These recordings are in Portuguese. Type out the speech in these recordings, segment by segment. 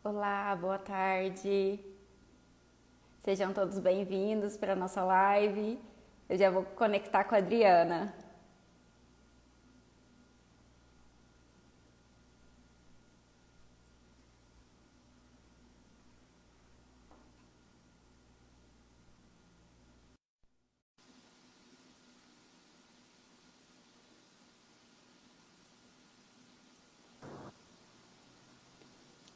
Olá, boa tarde. Sejam todos bem-vindos para a nossa live. Eu já vou conectar com a Adriana.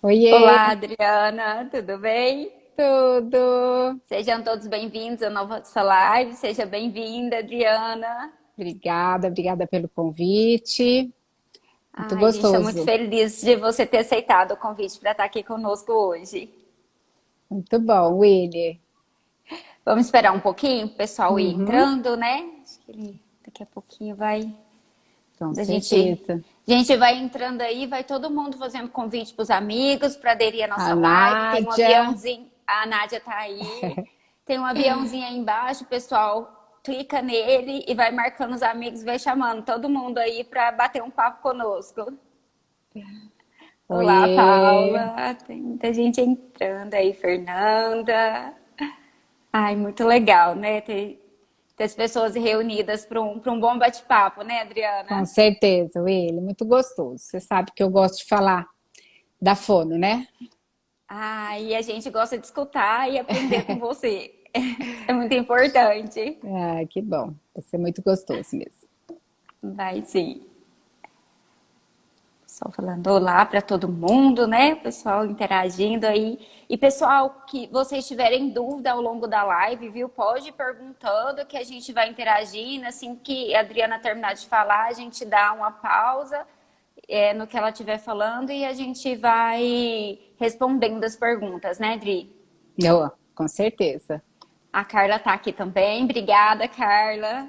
Oiê, Olá, Adriana, tudo bem? tudo? Sejam todos bem-vindos à nossa live. Seja bem-vinda, Adriana. Obrigada pelo convite. Muito Ai, a gente está muito gostoso, feliz de você ter aceitado o convite para estar aqui conosco hoje. muito bom, Willy. Vamos esperar um pouquinho o pessoal ir Uhum, entrando, né? Acho que ele daqui a pouquinho vai. com A gente, certeza. a gente vai entrando aí, vai todo mundo fazendo convite para os amigos para aderir à A nossa live. Tem um Nádia, aviãozinho, a Nádia tá aí. Tem um aviãozinho aí embaixo, o pessoal clica nele e vai marcando os amigos, vai chamando todo mundo aí para bater um papo conosco. Olá, oiê. Paula. Tem muita gente entrando aí, Fernanda. Ai, muito legal, né? Ter as pessoas reunidas para um bom bate-papo, né, Com Adriana? certeza, Willy, muito gostoso. Você sabe que eu gosto de falar da fono, né? Ah, e a gente gosta de escutar e aprender com você. Isso é muito importante. Ah, que bom, vai ser muito gostoso mesmo. Vai sim. Pessoal falando olá para todo mundo, né? Pessoal interagindo aí. E pessoal, que vocês tiverem dúvida ao longo da live, viu? Pode ir perguntando que a gente vai interagindo. Assim que a Adriana terminar de falar, a gente dá uma pausa no que ela estiver falando e a gente vai respondendo as perguntas, né, Adri? Com certeza. A Carla tá aqui também. Obrigada, Carla.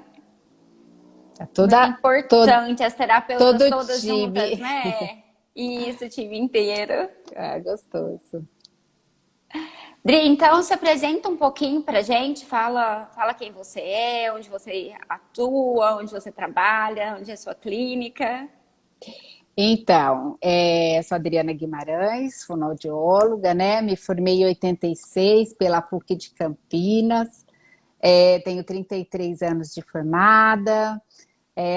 Tá Muito todo, importante as terapeutas todo todas juntas, time. né? Isso, o time inteiro. Ah, gostoso. Dri, então se apresenta um pouquinho pra gente, fala quem você é, onde você atua, onde você trabalha, onde é a sua clínica. Então, sou Adriana Guimarães, fonoaudióloga, né? Me formei em 86 pela PUC de Campinas, tenho 33 anos de formada,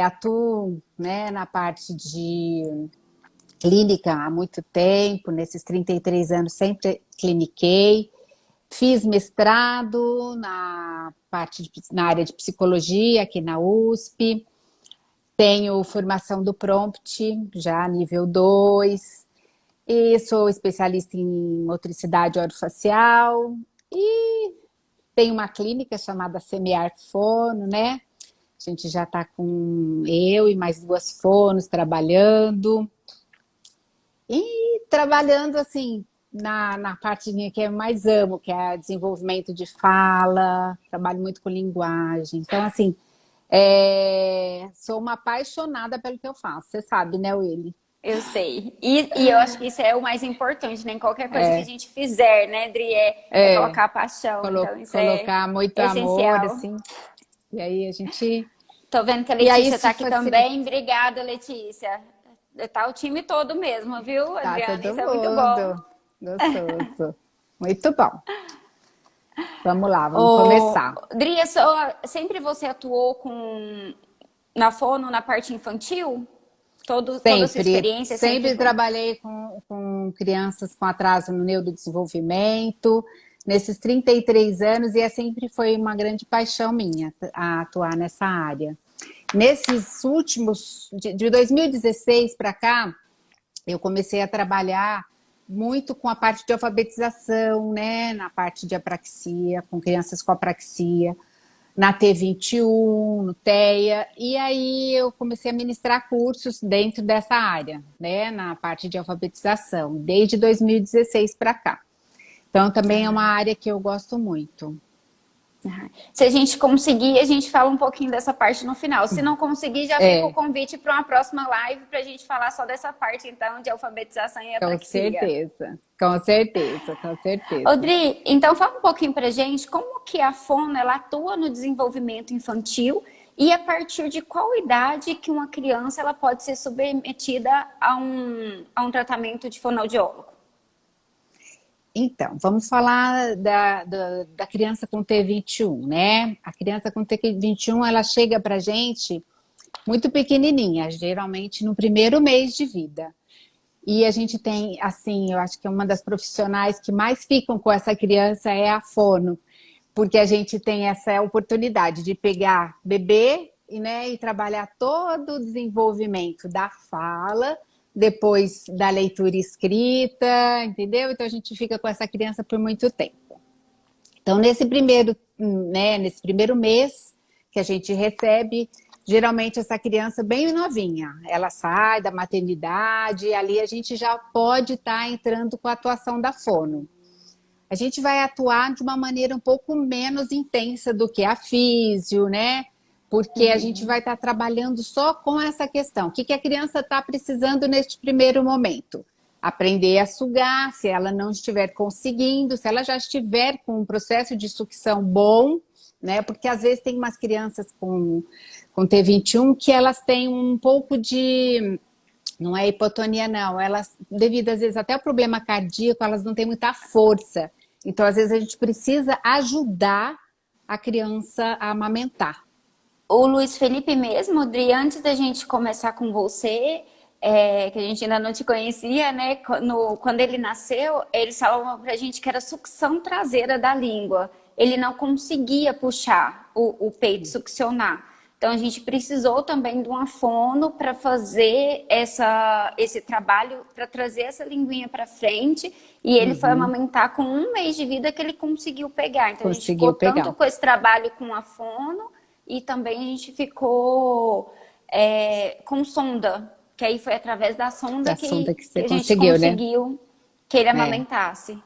atuo, né, na parte de clínica há muito tempo, nesses 33 anos sempre cliniquei, fiz mestrado na área de psicologia aqui na USP, tenho formação do Prompt, já nível 2, e sou especialista em motricidade orofacial, e tenho uma clínica chamada Semear Fono, né? A gente já está com eu e mais duas fonos trabalhando, e trabalhando assim na parte minha que eu mais amo, que é desenvolvimento de fala, trabalho muito com linguagem. Então, assim, sou uma apaixonada pelo que eu faço. Você sabe, né, Willy? Eu sei. E eu acho que isso é o mais importante, né? Em qualquer coisa que a gente fizer, né, Dri, é É, colocar paixão. Então, isso é colocar muito amor, essencial. assim. E aí a gente. Tô vendo que a E aí Letícia tá isso aqui facilita. também. Obrigada, Letícia. Tá o time todo mesmo, viu, Tá Adriana? todo Isso é muito bom. mundo. Gostoso. Muito bom. Vamos lá, vamos Ô, começar. Dri, sempre você atuou na fono, na parte infantil? Toda a sua experiência sempre Sempre foi. trabalhei com crianças com atraso no neurodesenvolvimento, nesses 33 anos, sempre foi uma grande paixão minha a atuar nessa área. Nesses últimos, de 2016 para cá, eu comecei a trabalhar muito com a parte de alfabetização, né? Na parte de apraxia, com crianças com apraxia, na T21, no TEA, e aí eu comecei a ministrar cursos dentro dessa área, né? Na parte de alfabetização, desde 2016 para cá. Então também é uma área que eu gosto muito. Se a gente conseguir, a gente fala um pouquinho dessa parte no final. Se não conseguir, já fica o É, convite para uma próxima live para a gente falar só dessa parte, então, de alfabetização e com apraxia. certeza, com certeza, com certeza. Odri, então fala um pouquinho para a gente como que a fono ela atua no desenvolvimento infantil e a partir de qual idade que uma criança ela pode ser submetida a um tratamento de fonoaudiólogo. Então, vamos falar da criança com T21, né? A criança com T21, ela chega pra gente muito pequenininha, geralmente no primeiro mês de vida. E a gente tem, assim, eu acho que uma das profissionais que mais ficam com essa criança é a fono, porque a gente tem essa oportunidade de pegar bebê e, né, e trabalhar todo o desenvolvimento da fala, depois da leitura escrita, entendeu? Então a gente fica com essa criança por muito tempo. Então, nesse primeiro mês que a gente recebe, geralmente essa criança bem novinha, ela sai da maternidade e ali a gente já pode estar entrando com a atuação da fono. A gente vai atuar de uma maneira um pouco menos intensa do que a físio, né? Porque a gente vai estar trabalhando só com essa questão. O que a criança está precisando neste primeiro momento? Aprender a sugar, se ela não estiver conseguindo, se ela já estiver com um processo de sucção bom, né? Porque às vezes tem umas crianças com T21 que elas têm um pouco de... Não é hipotonia, não. Elas, devido às vezes até ao problema cardíaco, elas não têm muita força. Então, às vezes, a gente precisa ajudar a criança a amamentar. O Luiz Felipe mesmo, Adri, antes da gente começar com você, que a gente ainda não te conhecia, né? Quando ele nasceu, eles falavam pra gente que era sucção traseira da língua. Ele não conseguia puxar o peito, succionar. Então, a gente precisou também de uma fono para fazer esse trabalho, para trazer essa linguinha para frente. E ele foi amamentar com 1 mês de vida que ele conseguiu pegar. Então, a gente ficou tanto com esse trabalho com a fono e também a gente ficou com sonda. Que aí foi através da sonda que você a gente conseguiu, né? Que ele amamentasse,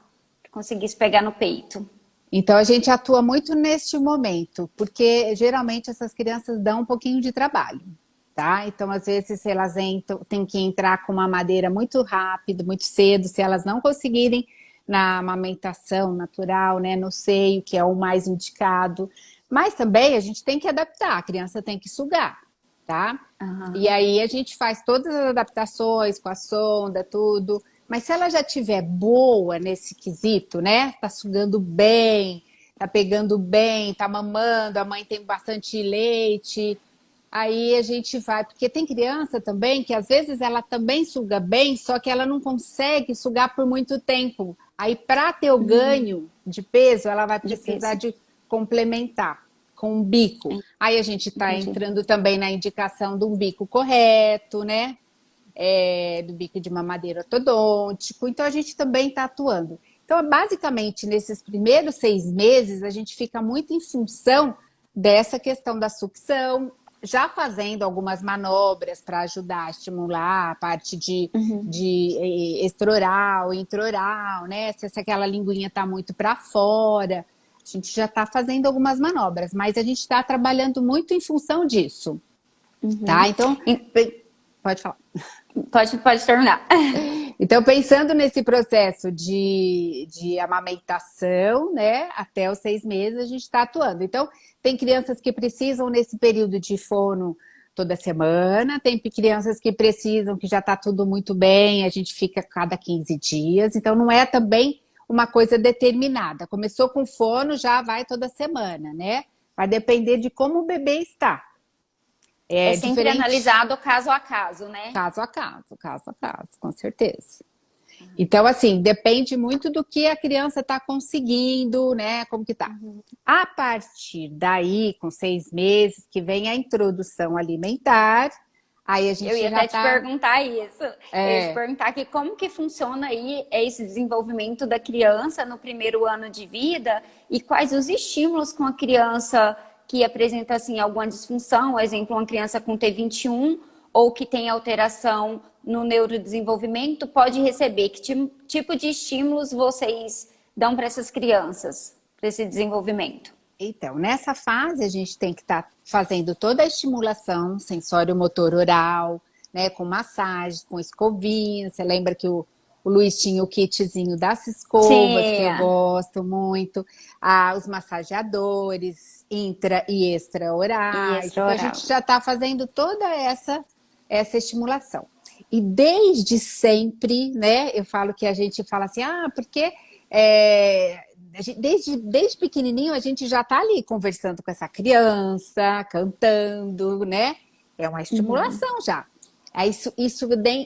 que conseguisse pegar no peito. Então, a gente atua muito neste momento, porque geralmente essas crianças dão um pouquinho de trabalho, tá? Então, às vezes, elas têm que entrar com uma madeira muito rápido, muito cedo, se elas não conseguirem na amamentação natural, né, no seio, que é o mais indicado. Mas também a gente tem que adaptar, a criança tem que sugar, tá? E aí a gente faz todas as adaptações com a sonda, tudo. Mas se ela já tiver boa nesse quesito, né? Tá sugando bem, tá pegando bem, tá mamando, a mãe tem bastante leite, aí a gente vai, porque tem criança também que às vezes ela também suga bem, só que ela não consegue sugar por muito tempo. Aí para ter o ganho de peso, ela vai precisar de complementar com um bico. Aí a gente tá entrando também na indicação de um bico correto, né? Do bico de mamadeiro ortodôntico, então a gente também está atuando. Então, basicamente, nesses primeiros 6 meses, a gente fica muito em função dessa questão da sucção, já fazendo algumas manobras para ajudar a estimular a parte de extraoral, intraoral, né? Se aquela linguinha está muito para fora, a gente já está fazendo algumas manobras, mas a gente está trabalhando muito em função disso, tá? Então, pode falar. Pode terminar. Então, pensando nesse processo de amamentação, né, até os 6 meses, a gente está atuando. Então, tem crianças que precisam nesse período de fono toda semana, tem crianças que precisam, que já está tudo muito bem, a gente fica cada 15 dias. Então, não é também uma coisa determinada. Começou com fono, já vai toda semana, né? Vai depender de como o bebê está. É sempre analisado caso a caso, né? Caso a caso, com certeza. Então, assim, depende muito do que a criança está conseguindo, né? Como que tá. A partir daí, com 6 meses, que vem a introdução alimentar, aí a gente Eu ia até te perguntar isso. Eu ia te perguntar que como que funciona aí esse desenvolvimento da criança no primeiro ano de vida e quais os estímulos com a criança que apresenta assim, alguma disfunção, por exemplo, uma criança com T21 ou que tem alteração no neurodesenvolvimento, pode receber? Que tipo de estímulos vocês dão para essas crianças, para esse desenvolvimento? Então, nessa fase, a gente tem que estar fazendo toda a estimulação sensório-motor oral, né, com massagens, com escovinha. Você lembra que o Luiz tinha o kitzinho das escovas, que eu gosto muito. Os massageadores intra e extra-orais. Então, a gente já está fazendo toda essa estimulação. E desde sempre, né, eu falo que a gente fala assim, porque Desde pequenininho a gente já está ali conversando com essa criança, cantando, né? É uma Uhum. estimulação já. Aí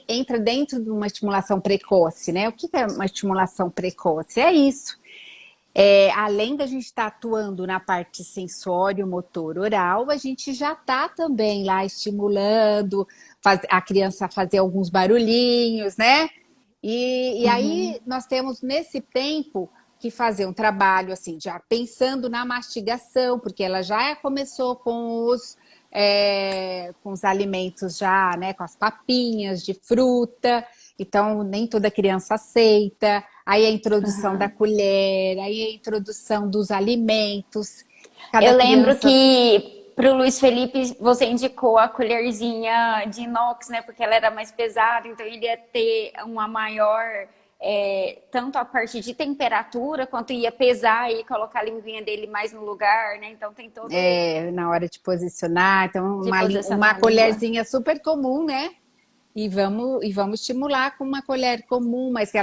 entra dentro de uma estimulação precoce, né? O que é uma estimulação precoce? É isso. Além da gente estar atuando na parte sensório, motor, oral, a gente já está também lá estimulando a criança a fazer alguns barulhinhos, né? E Uhum. aí nós temos nesse tempo que fazer um trabalho assim, já pensando na mastigação, porque ela já começou com os alimentos já, né? Com as papinhas de fruta, então nem toda criança aceita. Aí a introdução da Aham. colher, aí a introdução dos alimentos. Cada Eu lembro criança que para o Luiz Felipe você indicou a colherzinha de inox, né? Porque ela era mais pesada, então ele ia ter uma maior, tanto a parte de temperatura, quanto ia pesar e colocar a linguinha dele mais no lugar, né? Então tem todo na hora de posicionar, então de uma posicionar a língua. colherzinha super comum, né? E vamos estimular com uma colher comum, mas que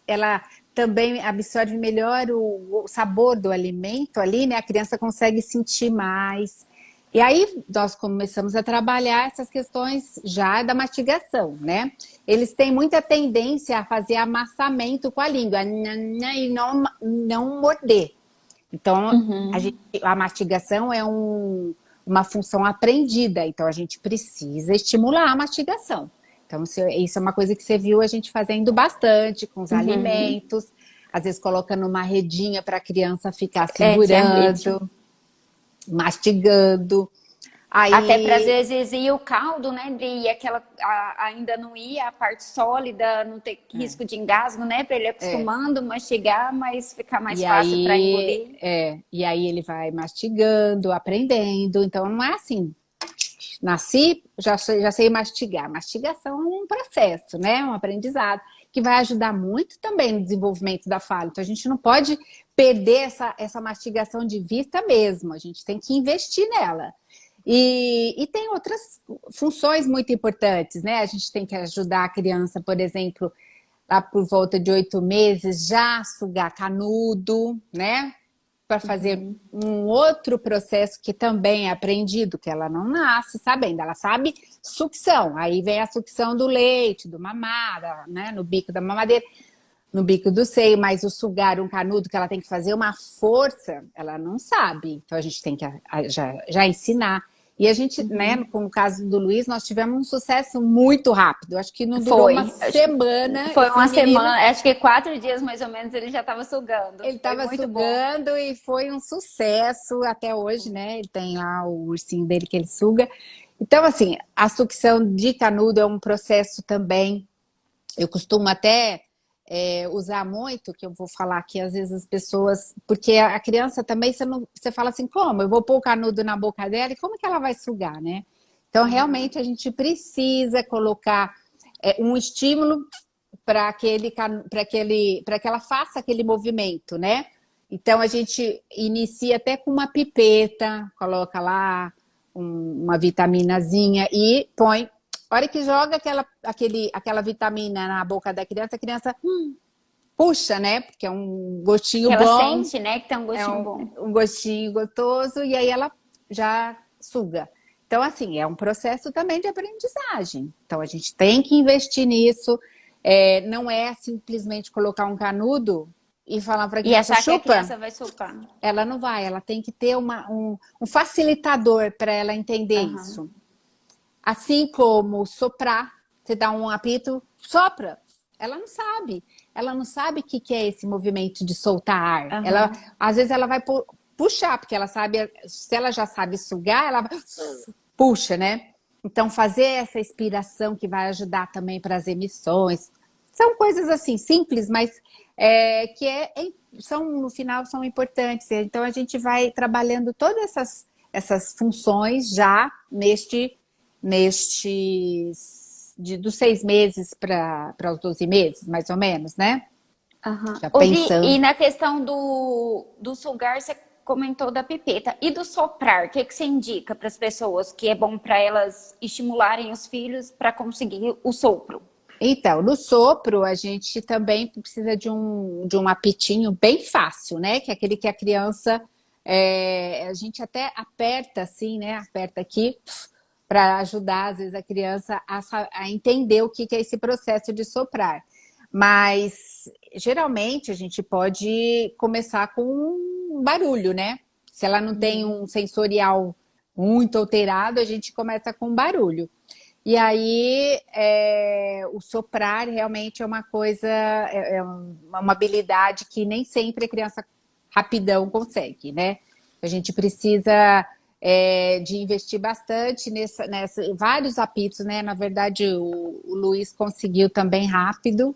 ela também absorve melhor o sabor do alimento ali, né? A criança consegue sentir mais. E aí nós começamos a trabalhar essas questões já da mastigação, né? Eles têm muita tendência a fazer amassamento com a língua e não morder. Então, Uhum. a mastigação é uma função aprendida, então a gente precisa estimular a mastigação. Então, isso é uma coisa que você viu a gente fazendo bastante com os Uhum. alimentos, às vezes coloca numa redinha para a criança ficar Tinha rede. segurando, mastigando. Até para às Aí, vezes ir o caldo, né, Dri? E ainda não ia a parte sólida, não ter risco de engasgo, né? Para ele é, acostumando, mastigar, mas ficar mais e fácil para aí, engolir. e aí ele vai mastigando, aprendendo. Então, não é assim, nasci, já sei mastigar. Mastigação é um processo, né? Um aprendizado que vai ajudar muito também no desenvolvimento da fala. Então, a gente não pode perder essa mastigação de vista mesmo. A gente tem que investir nela. E tem outras funções muito importantes, né? A gente tem que ajudar a criança, por exemplo, lá por volta de 8 meses, já sugar canudo, né? Para fazer Uhum. um outro processo que também é aprendido, que ela não nasce sabendo, ela sabe sucção. Aí vem a sucção do leite, do mamada, né? No bico da mamadeira, no bico do seio, mas o sugar um canudo que ela tem que fazer uma força, ela não sabe. Então a gente tem que já ensinar. E a gente, né, Uhum. com o caso do Luiz, nós tivemos um sucesso muito rápido. Acho que não durou uma Foi. semana, Foi esse uma menino, semana, acho que 4 dias mais ou menos ele já estava sugando. ele Foi estava muito bom. sugando e foi um sucesso até hoje, né? Ele tem lá o ursinho dele que ele suga. Então, assim, a sucção de canudo é um processo também. Eu costumo até usar muito, que eu vou falar aqui, às vezes as pessoas, porque a criança também, você fala assim, como? Eu vou pôr o canudo na boca dela e como que ela vai sugar, né? Então, Uhum. realmente, a gente precisa colocar um estímulo para que ela faça aquele movimento, né? Então a gente inicia até com uma pipeta, coloca lá uma vitaminazinha e põe. A hora que joga aquela vitamina na boca da criança, a criança puxa, né? Porque é um gostinho Que ela bom, sente, né, que tem um é gostinho um, bom. um gostinho gostoso, e aí ela já suga. Então, assim, é um processo também de aprendizagem. Então, a gente tem que investir nisso. Não é simplesmente colocar um canudo e falar para a E criança, achar que a chupa. criança vai sugar. Ela não vai, ela tem que ter um facilitador para ela entender Aham. isso. Assim como soprar, você dá um apito, sopra. Ela não sabe. Ela não sabe o que é esse movimento de soltar ar. Aham. Às vezes ela vai puxar, porque ela sabe, se ela já sabe sugar, ela puxa, né? Então, fazer essa expiração que vai ajudar também para as emissões. São coisas assim, simples, mas no final, são importantes. Então, a gente vai trabalhando todas essas funções já dos 6 meses para os 12 meses, mais ou menos, né? Aham. Já Odri, e pensando. na questão do sugar, você comentou da pipeta. E do soprar, o que, que você indica para as pessoas que é bom para elas estimularem os filhos para conseguir o sopro? Então, no sopro, a gente também precisa de um apitinho bem fácil, né? Que é aquele que a criança, a gente até aperta assim, né? Aperta aqui para ajudar, às vezes, a criança a entender o que é esse processo de soprar. Mas, geralmente, a gente pode começar com um barulho, né? Se ela não tem um sensorial muito alterado, a gente começa com barulho. E aí, o soprar realmente é uma coisa, uma habilidade que nem sempre a criança rapidão consegue, né? A gente precisa de investir bastante vários apitos, né? Na verdade, o Luiz conseguiu também rápido,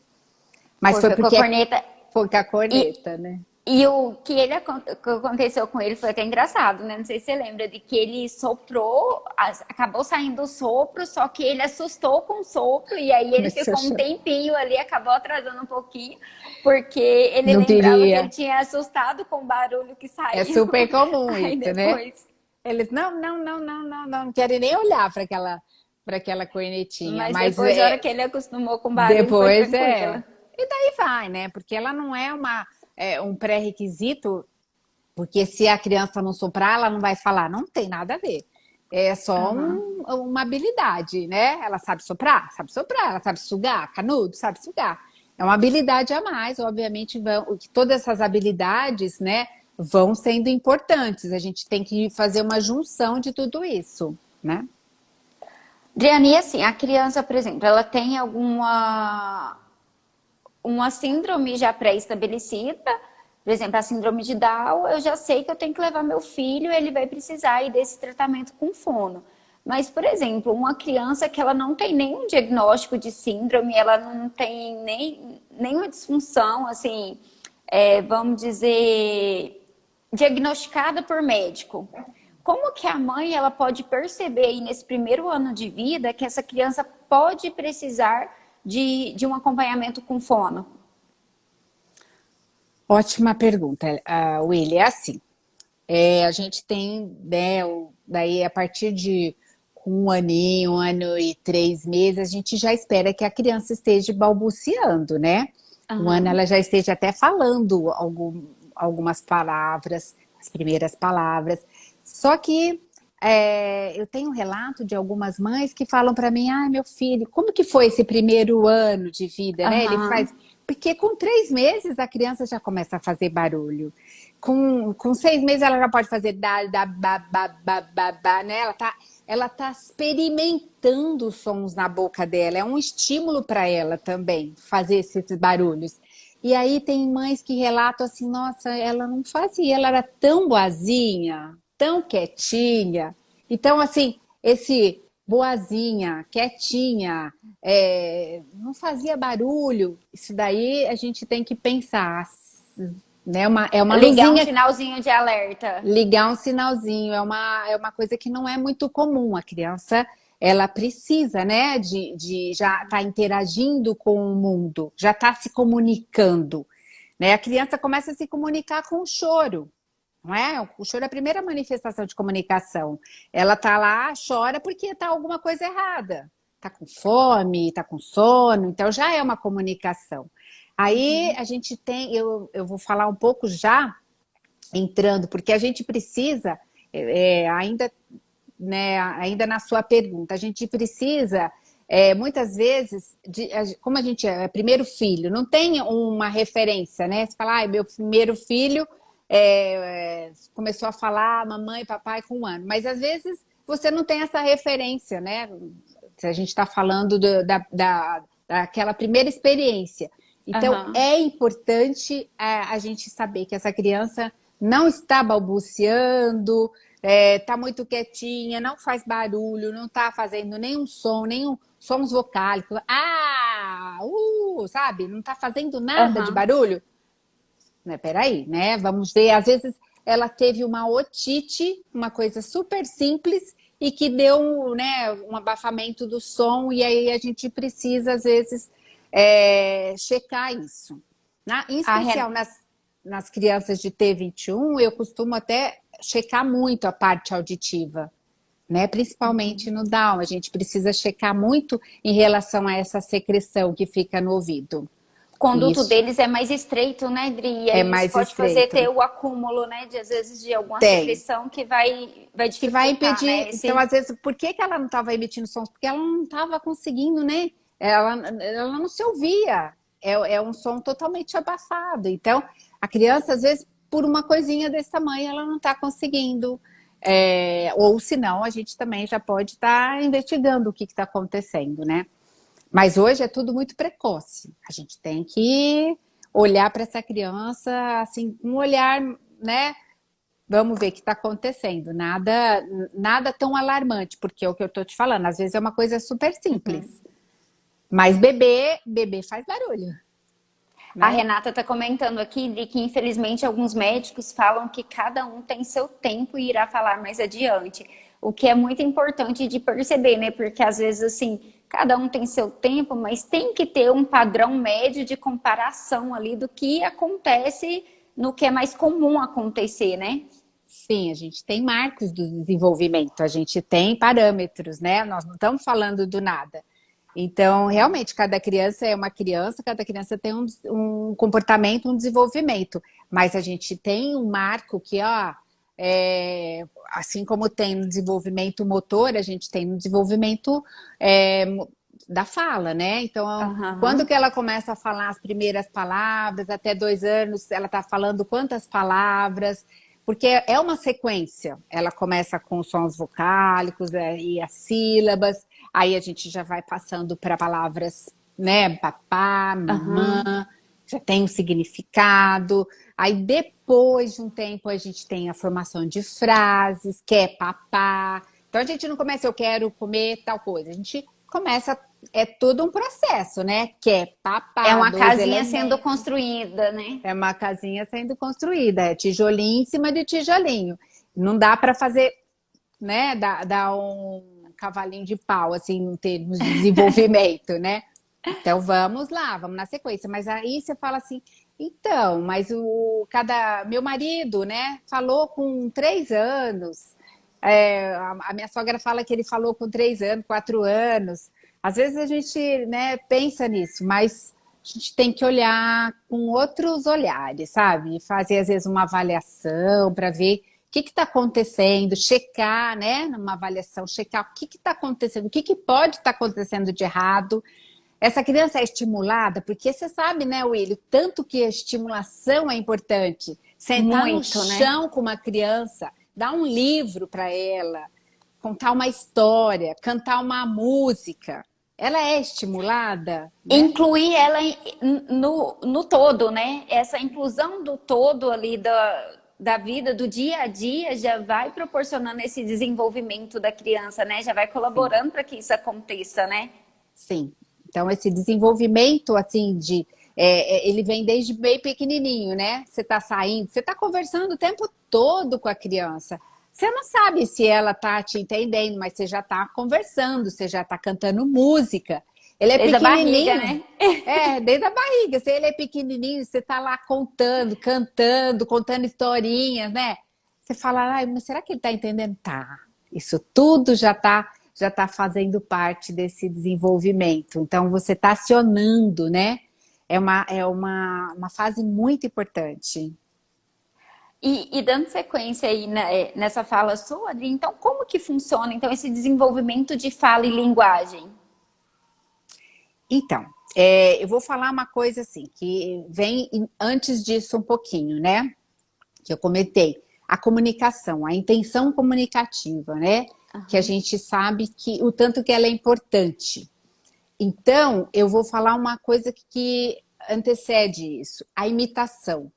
mas foi Foi com a porque corneta. foi com a E, corneta, né? e o que que aconteceu com ele foi até engraçado, né? Não sei se você lembra de que ele soprou, acabou saindo o sopro, só que ele assustou com o sopro e aí ele Começou a ficou um chorar. tempinho ali, acabou atrasando um pouquinho, porque ele Não lembrava que ele queria. tinha assustado com o barulho que É saiu. super comum Aí isso, né? depois. Eles, não, não, não, não, não, não querem nem olhar para aquela cornetinha, Mas mas depois, a hora que ele acostumou com o barulho, foi depois tranquila. E daí vai, né? Porque ela não é um pré-requisito, porque se a criança não soprar, ela não vai falar, não tem nada a ver. É só Aham. uma habilidade, né? Ela sabe soprar, ela sabe sugar, canudo, sabe sugar. É uma habilidade a mais, obviamente, todas essas habilidades, né, vão sendo importantes. A gente tem que fazer uma junção de tudo isso, né? Adriane, e assim, a criança, por exemplo, ela tem alguma uma síndrome já pré-estabelecida, por exemplo, a síndrome de Down, eu já sei que eu tenho que levar meu filho, ele vai precisar ir desse tratamento com fono. Mas, por exemplo, uma criança que ela não tem nenhum diagnóstico de síndrome, ela não tem nenhuma disfunção, assim, vamos dizer, diagnosticada por médico. Como que a mãe ela pode perceber aí nesse primeiro ano de vida que essa criança pode precisar de um acompanhamento com fono? Ótima pergunta, Willy. É assim, a gente tem, né, daí a partir de 1 aninho, 1 ano e 3 meses, a gente já espera que a criança esteja balbuciando, né? 1 ano Aham. ela já esteja até falando algumas palavras, as primeiras palavras. Só que eu tenho um relato de algumas mães que falam para mim, ai, meu filho, como que foi esse primeiro ano de vida, né? Ele Aham. faz. Porque com 3 meses a criança já começa a fazer barulho. Com 6 meses ela já pode fazer da, ba, né? Ela tá experimentando os sons na boca dela. É um estímulo para ela também fazer esses barulhos. E aí tem mães que relatam assim, nossa, ela não fazia, ela era tão boazinha, tão quietinha. Então, assim, esse boazinha, quietinha, não fazia barulho. Isso daí a gente tem que pensar, né? É uma Ligar um luzinha, sinalzinho de alerta. ligar um sinalzinho, é uma coisa que não é muito comum. A criança, ela precisa, né, de já estar interagindo com o mundo, já estar se comunicando, né? A criança começa a se comunicar com o choro. Não é? O choro é a primeira manifestação de comunicação. Ela tá lá, chora porque tá alguma coisa errada. Tá com fome, tá com sono, então já é uma comunicação. Aí a gente tem, eu vou falar um pouco já entrando, porque a gente precisa, ainda, né, ainda na sua pergunta, a gente precisa, muitas vezes, como a gente é primeiro filho, não tem uma referência, né? Você fala, meu primeiro filho começou a falar mamãe e papai com 1 ano, mas às vezes você não tem essa referência, né? Se a gente está falando daquela primeira experiência. Então, Aham. é importante a gente saber que essa criança não está balbuciando, está muito quietinha, não faz barulho, não está fazendo nenhum som, nenhum sons vocálicos, sabe? Não está fazendo nada de Aham. barulho. Né, peraí, né? Vamos ver. Às vezes ela teve uma otite, uma coisa super simples e que deu, né, um abafamento do som e aí a gente precisa às vezes checar isso. Em A Ren... especial nas crianças de T21, eu costumo até checar muito a parte auditiva, né? Principalmente no Down, a gente precisa checar muito em relação a essa secreção que fica no ouvido. O conduto Isso deles é mais estreito, né, Dri? E é aí isso mais pode fazer estreito. ter o acúmulo, né, de às vezes de alguma Tem. secreção que vai Que vai dificultar, impedir. né, Então, esse... às vezes, por que que ela não estava emitindo sons? Porque ela não estava conseguindo, né? Ela não se ouvia. É um som totalmente abafado. Então, a criança, às vezes, por uma coisinha desse tamanho, ela não está conseguindo. Ou se não, a gente também já pode estar investigando o que está acontecendo, né? Mas hoje é tudo muito precoce. A gente tem que olhar para essa criança assim, com um olhar, né? Vamos ver o que está acontecendo. Nada tão alarmante, porque é o que eu estou te falando. Às vezes é uma coisa super simples. Mas bebê faz barulho, A né? Renata está comentando aqui de que, infelizmente, alguns médicos falam que cada um tem seu tempo e irá falar mais adiante. O que é muito importante de perceber, né? Porque às vezes, assim, cada um tem seu tempo, mas tem que ter um padrão médio de comparação ali do que acontece no que é mais comum acontecer, né? Sim, a gente tem marcos do desenvolvimento, a gente tem parâmetros, né? Nós não estamos falando do nada. Então, realmente, cada criança é uma criança, cada criança tem um comportamento, um desenvolvimento. Mas a gente tem um marco que, ó, assim como tem no desenvolvimento motor, a gente tem no desenvolvimento é, da fala, né? Então, quando Aham. que ela começa a falar as primeiras palavras, até 2 anos, ela está falando quantas palavras? Porque é uma sequência. Ela começa com os sons vocálicos e as sílabas, aí a gente já vai passando para palavras, né? Papá, Aham. mamã, já tem um significado. Aí depois de um tempo a gente tem a formação de frases, que é papá. Então a gente não começa, eu quero comer tal coisa. A gente começa, é todo um processo, né? Que é É papá, uma dois casinha sendo elementos. construída, né? É uma casinha sendo construída, é tijolinho em cima de tijolinho. Não dá para fazer, né, dar um cavalinho de pau, assim, em termos de desenvolvimento, né? Então vamos lá, vamos na sequência. Mas aí você fala assim, então, mas meu marido, né, falou com 3 anos. A minha sogra fala que ele falou com 3 anos, 4 anos. Às vezes a gente, né, pensa nisso, mas a gente tem que olhar com outros olhares, sabe? Fazer às vezes uma avaliação para ver o que está acontecendo, checar, né? Numa avaliação, checar o que está acontecendo, o que pode estar acontecendo de errado. Essa criança é estimulada, porque você sabe, né, Willy, tanto que a estimulação é importante. Sentar no Muito, né? chão com uma criança, dar um livro para ela, contar uma história, cantar uma música. Ela é estimulada, né? Incluir ela no todo, né? Essa inclusão do todo ali da vida, do dia a dia, já vai proporcionando esse desenvolvimento da criança, né? Já vai Sim, colaborando para que isso aconteça, né? sim. Então, esse desenvolvimento, assim, ele vem desde bem pequenininho, né? Você está saindo, você está conversando o tempo todo com a criança. Você não sabe se ela está te entendendo, mas você já está conversando, você já está cantando música. Ele é Desde a barriga, pequenininho, né? desde a barriga. Se ele é pequenininho, você está lá contando, cantando, contando historinhas, né? Você fala, ai, mas será que ele está entendendo? Tá. Isso tudo já tá fazendo parte desse desenvolvimento. Então, você está acionando, né? É uma fase muito importante. E dando sequência aí nessa fala sua, Adri, então como que funciona então esse desenvolvimento de fala e linguagem? Então, eu vou falar uma coisa assim, que vem antes disso um pouquinho, né? Que eu comentei. A comunicação, a intenção comunicativa, né? Que a gente sabe que o tanto que ela é importante. Então, eu vou falar uma coisa que antecede isso, a imitação.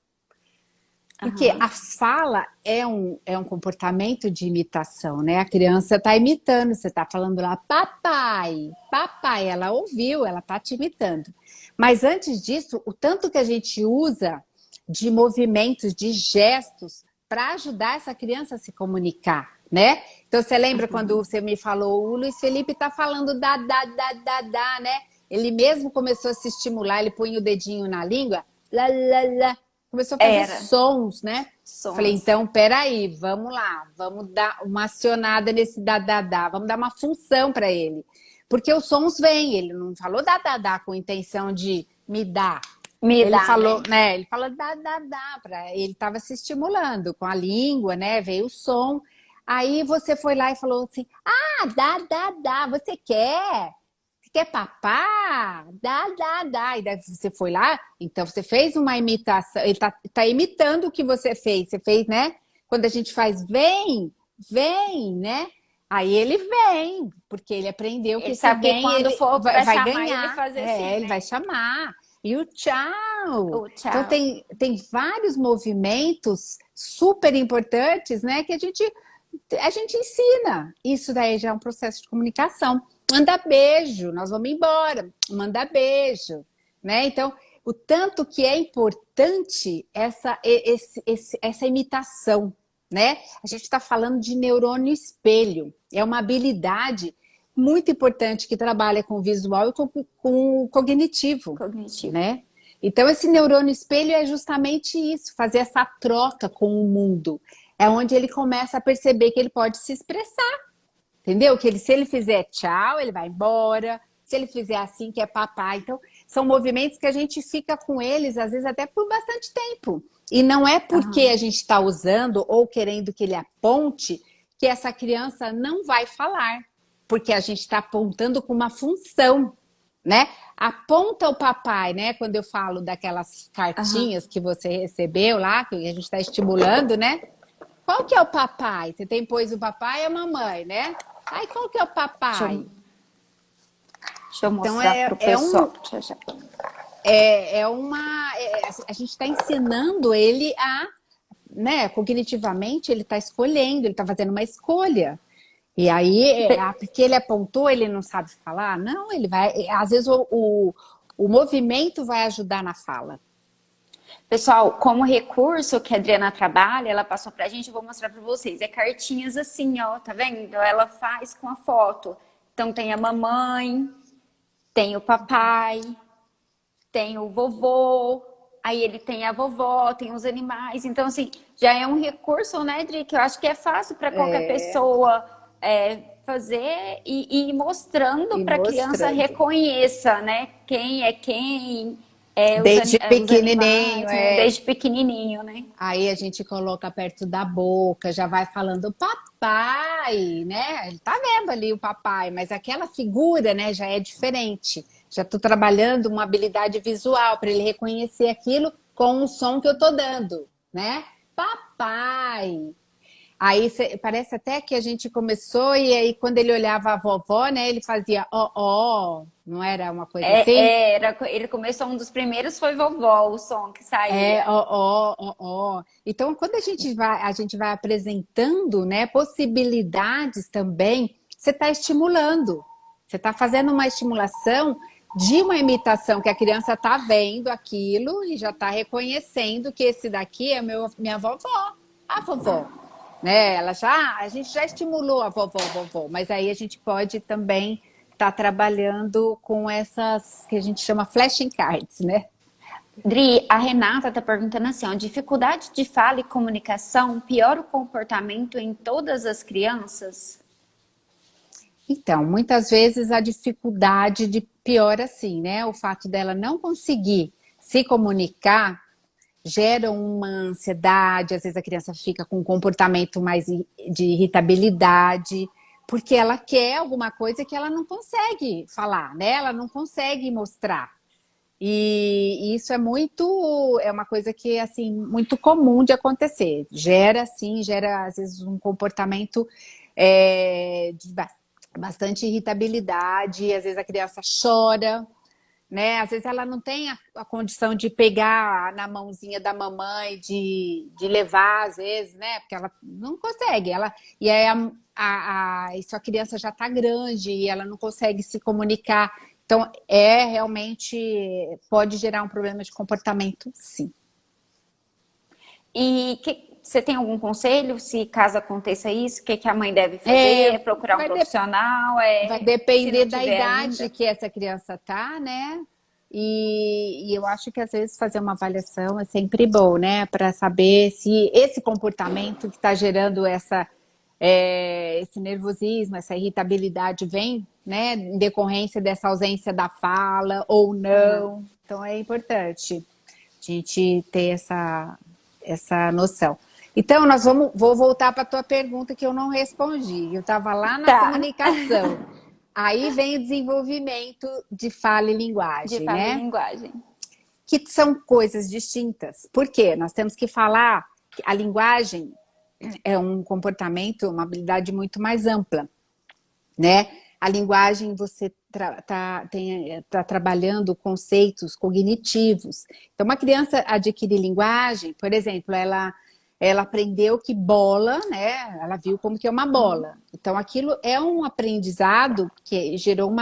Porque Aham. a fala é um comportamento de imitação, né? A criança está imitando, você está falando lá, papai, papai, ela ouviu, ela está te imitando. Mas antes disso, o tanto que a gente usa de movimentos, de gestos, para ajudar essa criança a se comunicar, né? Então, você lembra quando você me falou, o Luiz Felipe está falando né? Ele mesmo começou a se estimular, ele põe o dedinho na língua, lá, lá, lá. começou a fazer Era. sons, né? Falei, Sons. então, peraí, vamos lá, vamos dar uma acionada nesse dadadá, vamos dar uma função para ele. Porque os sons vêm, ele não falou dadadá com intenção de me dar. Me Ele dá, falou, né? né? Ele falou dadadá, ele estava se estimulando com a língua, né? Veio o som. Aí você foi lá e falou assim: ah, dá, você quer? Você quer papá? Dá. E daí você foi lá, então você fez uma imitação, ele tá imitando o que você fez. Você fez, né? Quando a gente faz vem, né? Aí ele vem, porque ele aprendeu que Ele se sabe que vem, quando ele for vai, para vai chamar ele ganhar. fazer É, assim, ele vai né? chamar. E o tchau. O Então tchau. tem vários movimentos super importantes, né? Que a gente ensina. Isso daí já é um processo de comunicação. Manda beijo, nós vamos embora. Manda beijo, né? Então, o tanto que é importante essa imitação, né? A gente está falando de neurônio espelho. É uma habilidade muito importante que trabalha com o visual e com o cognitivo, Cognitivo. né? Então, esse neurônio espelho é justamente isso, fazer essa troca com o mundo. É onde ele começa a perceber que ele pode se expressar, entendeu? Que ele, se ele fizer tchau, ele vai embora. Se ele fizer assim, que é papai. Então, são movimentos que a gente fica com eles, às vezes até por bastante tempo. E não é porque Aham. a gente está usando ou querendo que ele aponte que essa criança não vai falar. Porque a gente está apontando com uma função, né? Aponta o papai, né? Quando eu falo daquelas Aham. cartinhas que você recebeu lá, que a gente está estimulando, né? Qual que é o papai? Você tem, pois, o papai e a mamãe, né? Aí, qual que é o Deixa papai? eu, deixa eu Então, mostrar pro pessoal. Já, já. a gente está ensinando ele a, né, cognitivamente, ele está escolhendo, ele está fazendo uma escolha. E aí, porque ele apontou, ele não sabe falar? Não, ele vai, às vezes o movimento vai ajudar na fala. Pessoal, como recurso que a Adriana trabalha, ela passou pra gente, eu vou mostrar pra vocês. É cartinhas assim, ó, tá vendo? Ela faz com a foto. Então tem a mamãe, tem o papai, tem o vovô, aí ele tem a vovó, tem os animais. Então, assim, já é um recurso, né, Dri, que eu acho que é fácil para qualquer pessoa fazer e ir mostrando E para a criança mostrando. reconheça, né, quem é quem, Desde os pequenininho, animais, né, desde pequenininho, né? Aí a gente coloca perto da boca, já vai falando papai, né? Ele tá vendo ali o papai, mas aquela figura, né, já é diferente. Já estou trabalhando uma habilidade visual para ele reconhecer aquilo com o som que eu tô dando, né? Papai. Aí parece até que a gente começou e aí quando ele olhava a vovó, né, ele fazia ó, não era uma coisa assim? Ele começou, um dos primeiros foi vovó, o som que É, saía. ó. Então, quando a gente vai apresentando, né, possibilidades também, você está estimulando. Você está fazendo uma estimulação de uma imitação que a criança está vendo aquilo e já está reconhecendo que esse daqui é minha vovó, a vovó. Né? A gente já estimulou a vovó, mas aí a gente pode também estar trabalhando com essas que a gente chama flashcards, né? Dri, a Renata está perguntando assim, ó, dificuldade de fala e comunicação piora o comportamento em todas as crianças? Então, muitas vezes a dificuldade de pior assim, né? O fato dela não conseguir se comunicar gera uma ansiedade, às vezes a criança fica com um comportamento mais de irritabilidade, porque ela quer alguma coisa que ela não consegue falar, né? Ela não consegue mostrar. E isso é uma coisa que assim muito comum de acontecer. Gera às vezes um comportamento de bastante irritabilidade, às vezes a criança chora, né? Às vezes ela não tem a condição de pegar na mãozinha da mamãe, de levar, às vezes, né? Porque ela não consegue. E aí isso a criança já está grande e ela não consegue se comunicar. Então, realmente pode gerar um problema de comportamento, sim. E você tem algum conselho se caso aconteça isso? O que a mãe deve fazer? É procurar um Vai, profissional? vai Se não depender da tiver idade ainda? que essa criança tá, né? E eu acho que às vezes fazer uma avaliação é sempre bom, né? Para saber se esse comportamento que está gerando esse nervosismo, essa irritabilidade vem, né, em decorrência dessa ausência da fala ou Aham. não. Então é importante a gente ter essa noção. Então, vou voltar para a tua pergunta que eu não respondi. Eu estava lá na Tá. comunicação. Aí vem o desenvolvimento de fala e De linguagem, fala e né? linguagem. Que são coisas distintas. Por quê? Nós temos que falar que a linguagem é um comportamento, uma habilidade muito mais ampla, né? A linguagem você tá trabalhando conceitos cognitivos. Então, uma criança adquire linguagem, por exemplo, ela aprendeu que bola, né? Ela viu como que é uma bola. Então, aquilo é um aprendizado que gerou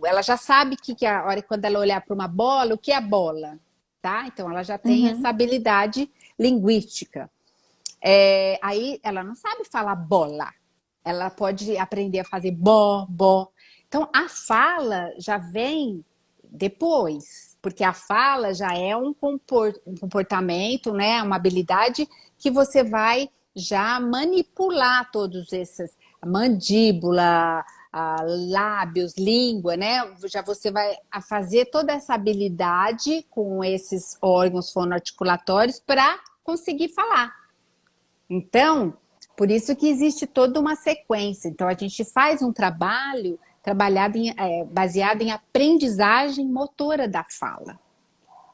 ela já que a hora quando ela olhar para uma bola, o que é bola, tá? Então, ela já tem essa Uhum. habilidade linguística. Aí ela não sabe falar bola. Ela pode aprender a fazer bó. Então, a fala já vem depois, porque a fala já é um comportamento, né? Uma habilidade que você vai já manipular todos esses, a mandíbula, lábios, língua, né? Já você vai a fazer toda essa habilidade com esses órgãos fonoarticulatórios para conseguir falar. Então, por isso que existe toda uma sequência. Então, a gente faz um trabalho baseado em aprendizagem motora da fala.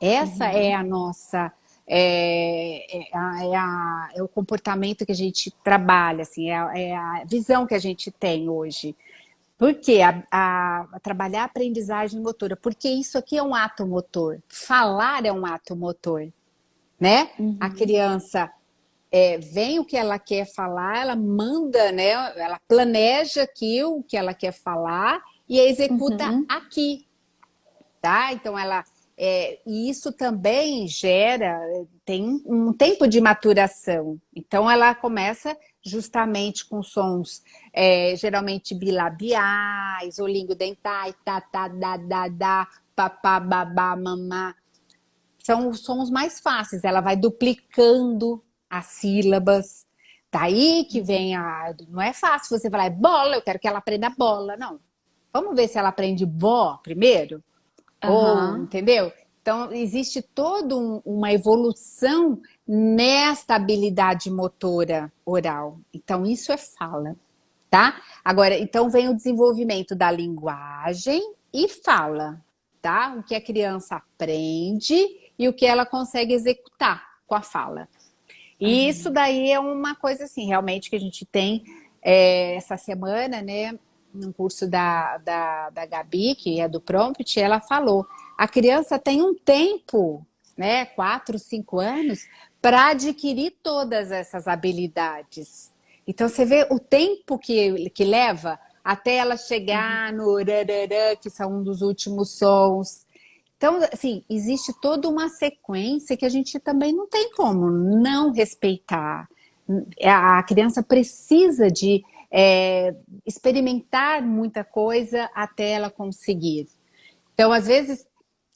Essa é Uhum. a nossa. É o comportamento que a gente trabalha, assim, é a visão que a gente tem hoje. Por quê? Trabalhar a aprendizagem motora, porque isso aqui é um ato motor. Falar é um ato motor, né? A Uhum. criança vem o que ela quer falar, ela manda, né? Ela planeja aqui o que ela quer falar e executa Uhum. aqui, tá? Então e isso também tem um tempo de maturação. Então ela começa justamente com sons geralmente bilabiais, olingodentais, tá, tá, dá, papá, babá, mamá. São os sons mais fáceis, ela vai duplicando as sílabas. Daí que vem Não é fácil você falar, bola, eu quero que ela aprenda bola. Não. Vamos ver se ela aprende bó primeiro? Ou, Aham. entendeu? Então, existe toda uma evolução nesta habilidade motora oral. Então, isso é fala, tá? Agora, então vem o desenvolvimento da linguagem e fala, tá? O que a criança aprende e o que ela consegue executar com a fala. E isso Aham. daí é uma coisa assim, realmente que a gente tem essa semana, né? No curso da Gabi, que é do Prompt, ela falou: a criança tem um tempo, né? 4, 5 anos, para adquirir todas essas habilidades. Então você vê o tempo que leva até ela Uhum. chegar no rararã, que são um dos últimos sons. Então, assim, existe toda uma sequência que a gente também não tem como não respeitar. A criança precisa de experimentar muita coisa até ela conseguir. Então, às vezes,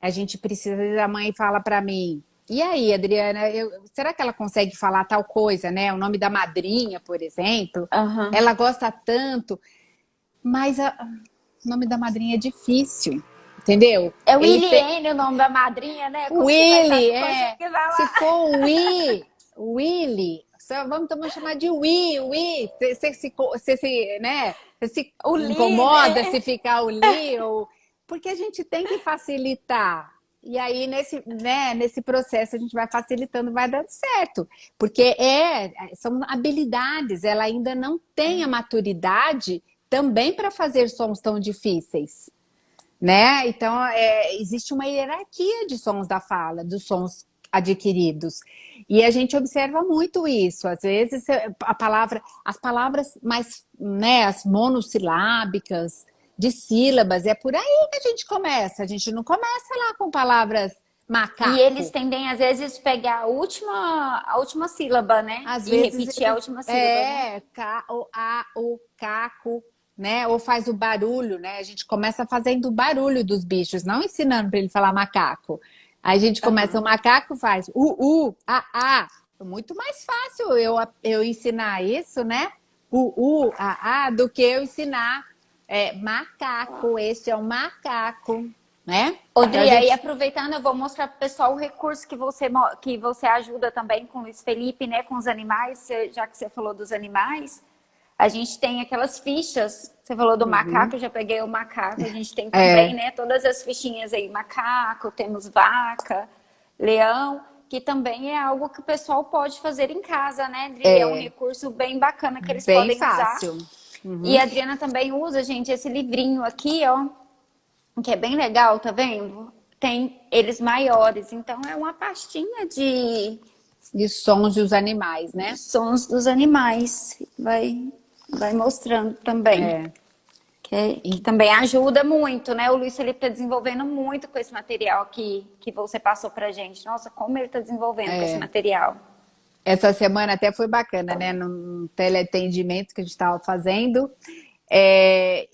a gente precisa, a mãe fala para mim, e aí, Adriana, será que ela consegue falar tal coisa, né? O nome da madrinha, por exemplo, Aham. ela gosta tanto, mas o nome da madrinha é difícil, entendeu? É Ele Willie tem, N, o nome da madrinha, né? Como que vai Willy, conseguir se falar? for Willy, vamos chamar de Willy. Né? Você se O Lee, incomoda né? se ficar o Lee, porque a gente tem que facilitar. E aí, nesse processo, a gente vai facilitando, vai dando certo. Porque são habilidades, ela ainda não tem a maturidade também para fazer sons tão difíceis, né? Então, existe uma hierarquia de sons da fala, dos sons adquiridos. E a gente observa muito isso. Às vezes, as palavras mais, né, as monossilábicas, de sílabas, é por aí que a gente começa. A gente não começa lá com palavras E eles macaco. tendem, às vezes, pegar a última sílaba, né? Às E vezes repetir a eles última sílaba, né? o caco. né? Ou faz o barulho, né? A gente começa fazendo o barulho dos bichos, não ensinando para ele falar macaco. Aí a gente começa, o Aham. macaco faz a. É muito mais fácil eu ensinar isso, né? A, do que eu ensinar macaco, este é um macaco, né? Então a Odri, aí gente. aproveitando, eu vou mostrar para o pessoal o recurso que você ajuda também com o Luiz Felipe, né? Com os animais, já que você falou dos animais. A gente tem aquelas fichas, você falou do Uhum. macaco, eu já peguei o macaco, a gente tem também, É, né? Todas as fichinhas aí, macaco, temos vaca, leão, que também é algo que o pessoal pode fazer em casa, né, Adri? É um é recurso bem bacana que eles bem podem usar. fácil. E Uhum. a Adriana também usa, gente, esse livrinho aqui, ó, que é bem legal, tá vendo? Tem eles maiores, então é uma pastinha E sons dos animais, de né? sons dos animais. Vai mostrando também. É. Que também ajuda muito, né? O Luiz Felipe está desenvolvendo muito com esse material que você passou pra gente. Nossa, como ele está desenvolvendo com esse É. material. Essa semana até foi bacana, né? No teleatendimento que a gente estava fazendo,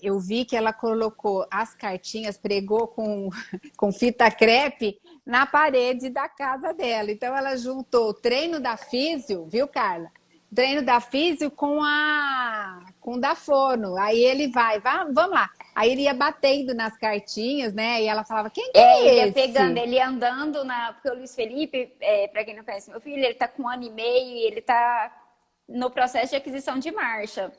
eu vi que ela colocou as cartinhas, pregou com fita crepe na parede da casa dela. Então ela juntou o treino da físio, viu, Carla? Treino da físio com o da fono. Aí ele vamos lá. Aí ele ia batendo nas cartinhas, né? E ela falava, quem que Ele é ia pegando, esse? ele ia andando porque o Luiz Felipe, para quem não conhece meu filho, ele tá com 1 ano e meio e ele tá no processo de aquisição de marcha.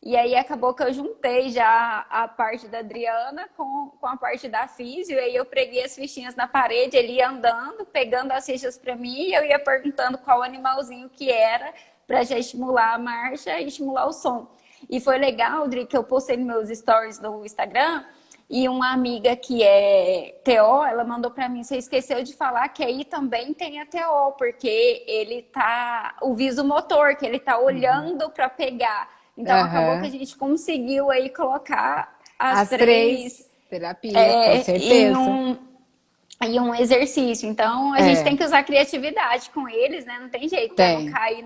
E aí acabou que eu juntei já a parte da Adriana com a parte da físio, e aí eu preguei as fichinhas na parede, ele ia andando, pegando as fichas para mim, e eu ia perguntando qual animalzinho que era, para já estimular a marcha e estimular o som. E foi legal, Dri, que eu postei meus stories no Instagram, e uma amiga que é TO, ela mandou para mim, você esqueceu de falar que aí também tem a TO, porque ele tá, o viso motor, que ele tá olhando para pegar. Então acabou que a Aham. gente conseguiu aí colocar as As três três terapias, com em certeza. um exercício. Então a gente tem É, que usar criatividade com eles, né? Não tem jeito para não tem, cair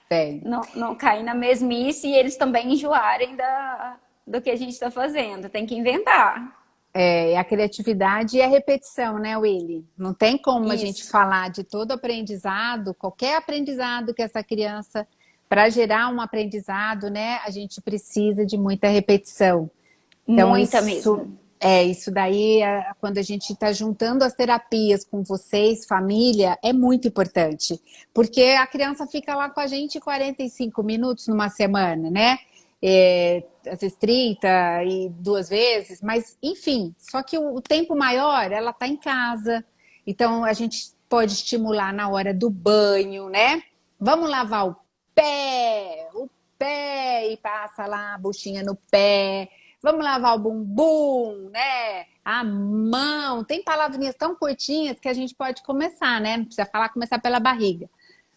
tem. não cair na mesmice e eles também enjoarem do que a gente está fazendo. Tem que inventar. É a criatividade e a repetição, né, Willy? Não tem como a gente Isso. falar de todo aprendizado, qualquer aprendizado que essa criança, para gerar um aprendizado, né, a gente precisa de muita repetição. Então, Muita mesmo. isso daí, quando a gente está juntando as terapias com vocês, família, é muito importante. Porque a criança fica lá com a gente 45 minutos numa semana, né? Às vezes 30 e 2 vezes, mas enfim, só que o tempo maior ela está em casa. Então a gente pode estimular na hora do banho, né? Vamos lavar o pé, e passa lá a buchinha no pé. Vamos lavar o bumbum, né? A mão. Tem palavrinhas tão curtinhas que a gente pode começar, né? Não precisa falar, começar pela barriga.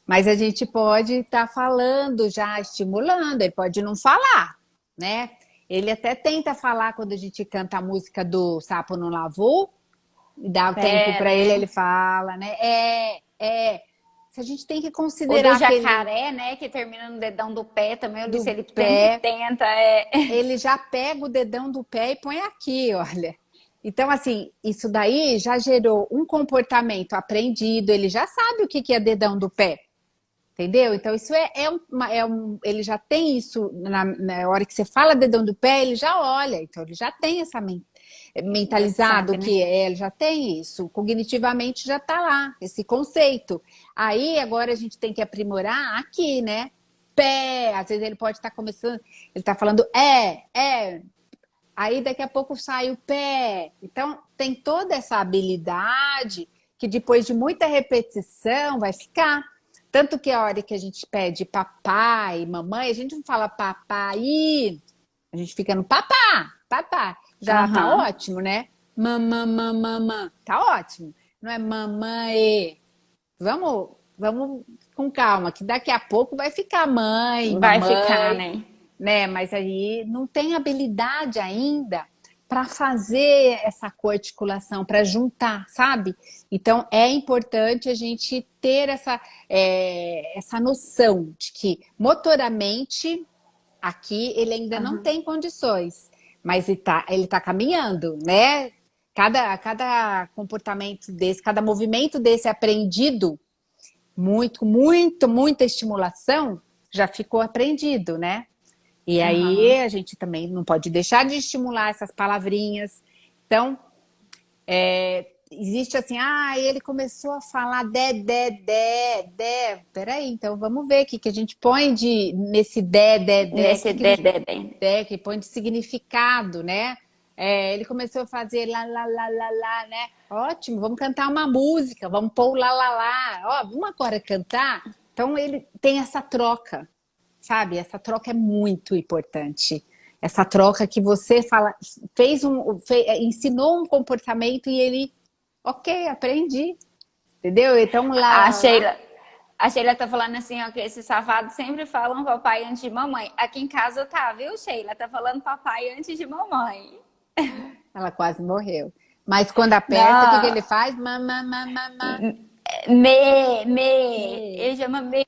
Mas a gente pode estar falando já, estimulando. Ele pode não falar, né? Ele até tenta falar quando a gente canta a música do Sapo Não Lavou, e dá o tempo É, para ele, né? ele fala, né? Se a gente tem que O do considerar que ele jacaré, né? Que termina no dedão do pé também. O Luiz do Felipe sempre pé, tenta. ele já pega o dedão do pé e põe aqui, olha. Então, assim, isso daí já gerou um comportamento aprendido, ele já sabe o que que é dedão do pé, entendeu? Então, isso ele já tem isso na hora que você fala dedão do pé, ele já olha, então ele já tem essa Já mentalizado sabe, né? que é, ele já tem isso, cognitivamente já está lá, esse conceito. Aí agora a gente tem que aprimorar aqui, né? Pé, às vezes ele pode estar começando, ele está falando aí daqui a pouco sai o pé. Então tem toda essa habilidade que depois de muita repetição vai ficar. Tanto que a hora que a gente pede papai, mamãe, a gente não fala papai, a gente fica no papá, papá. Já tá Aham. ótimo, né? Mamã, mamã, tá ótimo. Não é mamãe. Vamos com calma, que daqui a pouco vai ficar mãe, Vai ficar, mamãe, né? né? Mas aí não tem habilidade ainda para fazer essa coarticulação, para juntar, sabe? Então é importante a gente ter essa noção de que motoramente Aqui ele ainda não Aham. tem condições, mas ele tá caminhando, né? Cada comportamento desse, cada movimento desse aprendido, muita estimulação, já ficou aprendido, né? E aí Aham. a gente também não pode deixar de estimular essas palavrinhas. Então, existe assim, ele começou a falar dé. Peraí, então vamos ver o que a gente põe nesse dé, Nesse DDD. que põe de significado, né? Ele começou a fazer lá, né? Ótimo, vamos cantar uma música, vamos pôr o lá. Ó, vamos agora cantar. Então ele tem essa troca, sabe? Essa troca é muito importante. Essa troca que você fala, ensinou um comportamento e ele, ok, aprendi, entendeu? Então A lá. Sheila, a Sheila tá falando assim, ó, que esses safados sempre falam papai antes de mamãe. Aqui em casa tá, viu, Sheila? Tá falando papai antes de mamãe. Ela quase morreu. Mas quando aperta, o que Não, ele faz? Mamá. ele Me. chama me.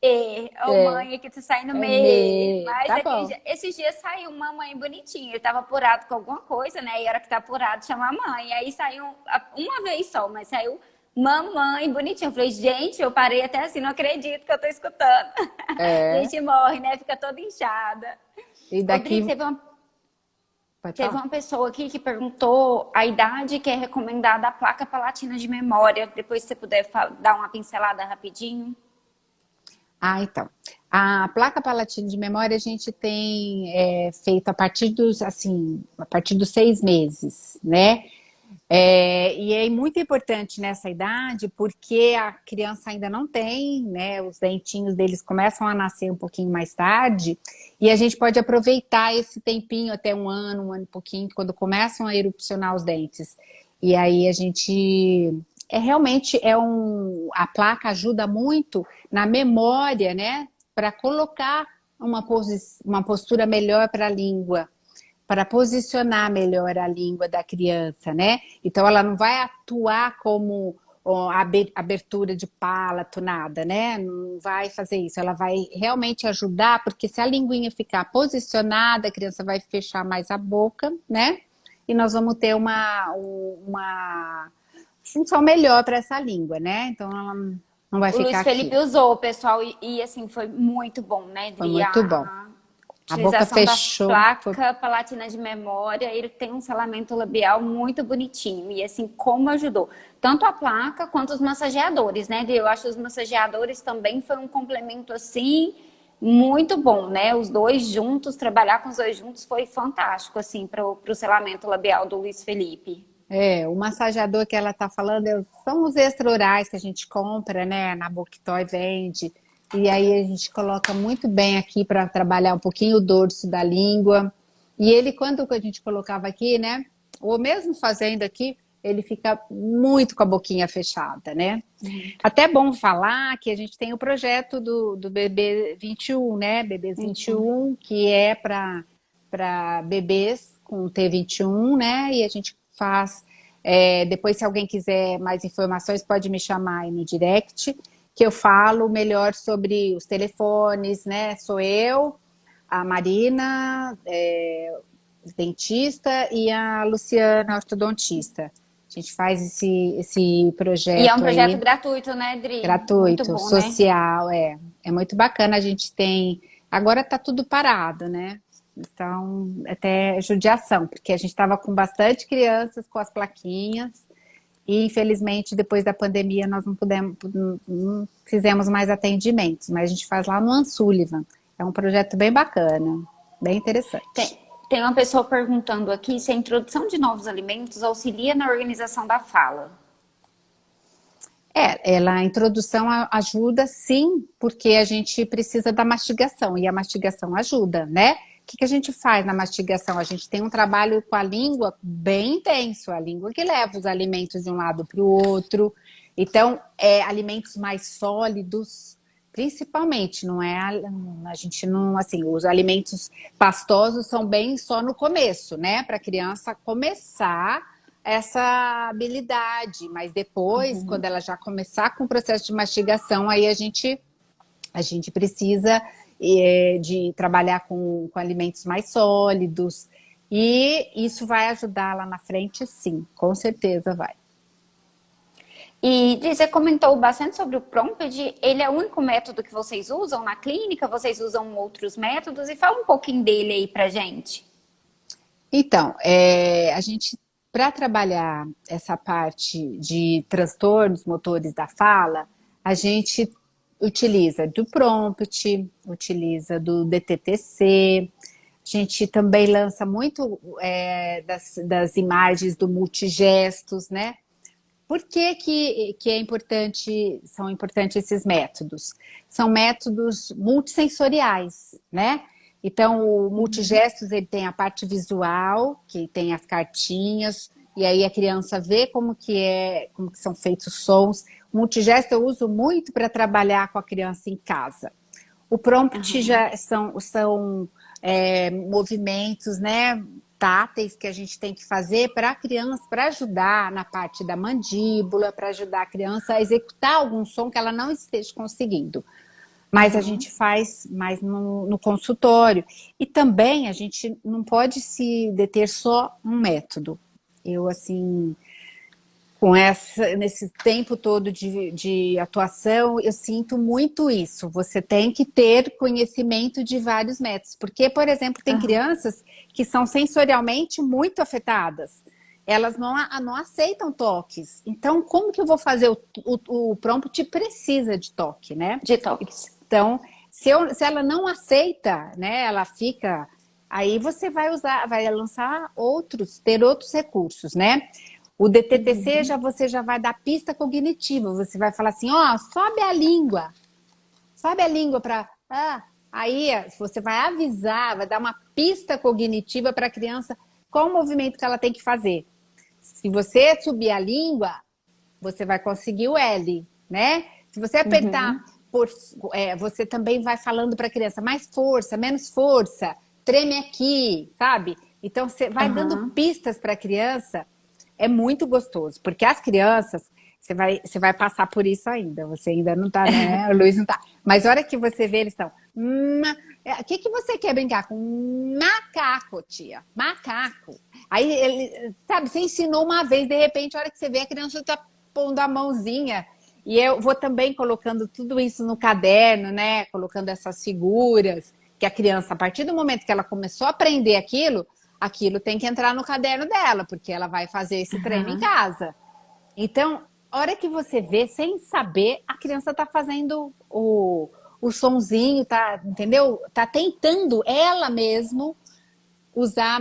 Ô É, mãe, aqui tá saindo é me. me. Mas Tá aqui, bom. esses dias saiu uma mãe bonitinha. Ele tava apurado com alguma coisa, né? E a hora que tá apurado, chama a mãe. Aí saiu uma vez só, mas saiu mamãe bonitinho. Eu falei, gente, eu parei até assim, não acredito que eu tô escutando. A É. gente morre, né? Fica toda inchada. E Ô, Dri, daqui. Pode teve falar. uma pessoa aqui que perguntou a idade que é recomendada a placa palatina de memória. Depois, se você puder dar uma pincelada rapidinho. Então. A placa palatina de memória a gente tem feito a partir dos 6 meses, né? E é muito importante nessa idade porque a criança ainda não tem, né? Os dentinhos deles começam a nascer um pouquinho mais tarde e a gente pode aproveitar esse tempinho até um ano e pouquinho, quando começam a erupcionar os dentes. E aí a gente realmente a placa ajuda muito na memória, né? Para colocar uma postura melhor para a língua, para posicionar melhor a língua da criança, né? Então ela não vai atuar como abertura de palato, nada, né? Não vai fazer isso. Ela vai realmente ajudar, porque se a linguinha ficar posicionada, a criança vai fechar mais a boca, né? E nós vamos ter uma função melhor para essa língua, né? Então ela não vai O ficar Luiz Felipe aqui. usou, pessoal, assim, foi muito bom, né, Foi Dri? muito bom. A A boca utilização da fechou. placa palatina de memória, ele tem um selamento labial muito bonitinho. E assim, como ajudou. Tanto a placa quanto os massageadores, né, Dri? Eu acho que os massageadores também foi um complemento, assim, muito bom, né? Os dois juntos, trabalhar com os dois juntos foi fantástico, assim, para o selamento labial do Luiz Felipe. O massageador que ela está falando são os extra-orais que a gente compra, né? Na Booktoy vende. E aí a gente coloca muito bem aqui para trabalhar um pouquinho o dorso da língua. E ele, quando a gente colocava aqui, né? Ou mesmo fazendo aqui, ele fica muito com a boquinha fechada, né? Até é bom falar que a gente tem o projeto do Bebê 21, né? Bebês 21, que é para bebês com T21, né? E a gente faz. Depois, se alguém quiser mais informações, pode me chamar aí no direct, que eu falo melhor sobre os telefones, né? Sou eu, a Marina, dentista, e a Luciana, ortodontista. A gente faz esse E é um projeto projeto aí, gratuito, né, Dri? Muito gratuito, bom, né? social, é muito bacana. A gente tem. Agora tá tudo parado, né? Então, até judiação, porque a gente estava com bastante crianças com as plaquinhas, e infelizmente depois da pandemia nós não fizemos mais atendimentos, mas a gente faz lá no Ansullivan. É um projeto bem bacana, bem interessante. Tem uma pessoa perguntando aqui se a introdução de novos alimentos auxilia na organização da fala. A introdução ajuda sim, porque a gente precisa da mastigação, e a mastigação ajuda, né? O que a gente faz na mastigação? A gente tem um trabalho com a língua bem intenso, a língua que leva os alimentos de um lado para o outro. Então, alimentos mais sólidos, principalmente, não é? A gente não, assim, os alimentos pastosos são bem só no começo, né? Para a criança começar essa habilidade, mas depois, quando ela já começar com o processo de mastigação, aí a gente precisa de trabalhar com alimentos mais sólidos. E isso vai ajudar lá na frente, sim, com certeza vai. E você comentou bastante sobre o prompt. Ele é o único método que vocês usam na clínica? Vocês usam outros métodos? E fala um pouquinho dele aí pra gente. Então, a gente, para trabalhar essa parte de transtornos motores da fala, a gente utiliza do prompt, utiliza do DTTC, a gente também lança muito das imagens do multigestos, né? Por que é importante, são importantes esses métodos? São métodos multissensoriais, né? Então, o multigestos, ele tem a parte visual, que tem as cartinhas, e aí a criança vê como que são feitos os sons. O multigesto eu uso muito para trabalhar com a criança em casa. O prompt já são movimentos, né, táteis que a gente tem que fazer para a criança, para ajudar na parte da mandíbula, para ajudar a criança a executar algum som que ela não esteja conseguindo. Mas a gente faz mais no consultório. E também a gente não pode se deter só um método. Eu, assim, nesse tempo todo de atuação, eu sinto muito isso. Você tem que ter conhecimento de vários métodos. Porque, por exemplo, tem crianças que são sensorialmente muito afetadas. Elas não aceitam toques. Então, como que eu vou fazer? O prompt precisa de toque, né? De toques. Então, se ela não aceita, né, ela fica... Aí você vai lançar ter outros recursos, né? O DTTC você já vai dar pista cognitiva. Você vai falar assim, sobe a língua. Sobe a língua para... aí você vai avisar, vai dar uma pista cognitiva para a criança qual o movimento que ela tem que fazer. Se você subir a língua, você vai conseguir o L, né? Se você apertar... você também vai falando para a criança mais força, menos força, treme aqui, sabe? Então você vai dando pistas para a criança, é muito gostoso, porque as crianças, você vai passar por isso ainda, você ainda não tá, né? O Luiz não tá. Mas a hora que você vê, eles estão. O que você quer brincar com? Macaco, tia, macaco. Aí ele, sabe, você ensinou uma vez, de repente, a hora que você vê, a criança tá pondo a mãozinha. E eu vou também colocando tudo isso no caderno, né? Colocando essas figuras, que a criança, a partir do momento que ela começou a aprender aquilo tem que entrar no caderno dela, porque ela vai fazer esse treino em casa. Então, a hora que você vê, sem saber, a criança tá fazendo o sonzinho, tá, entendeu? Tá tentando ela mesmo usar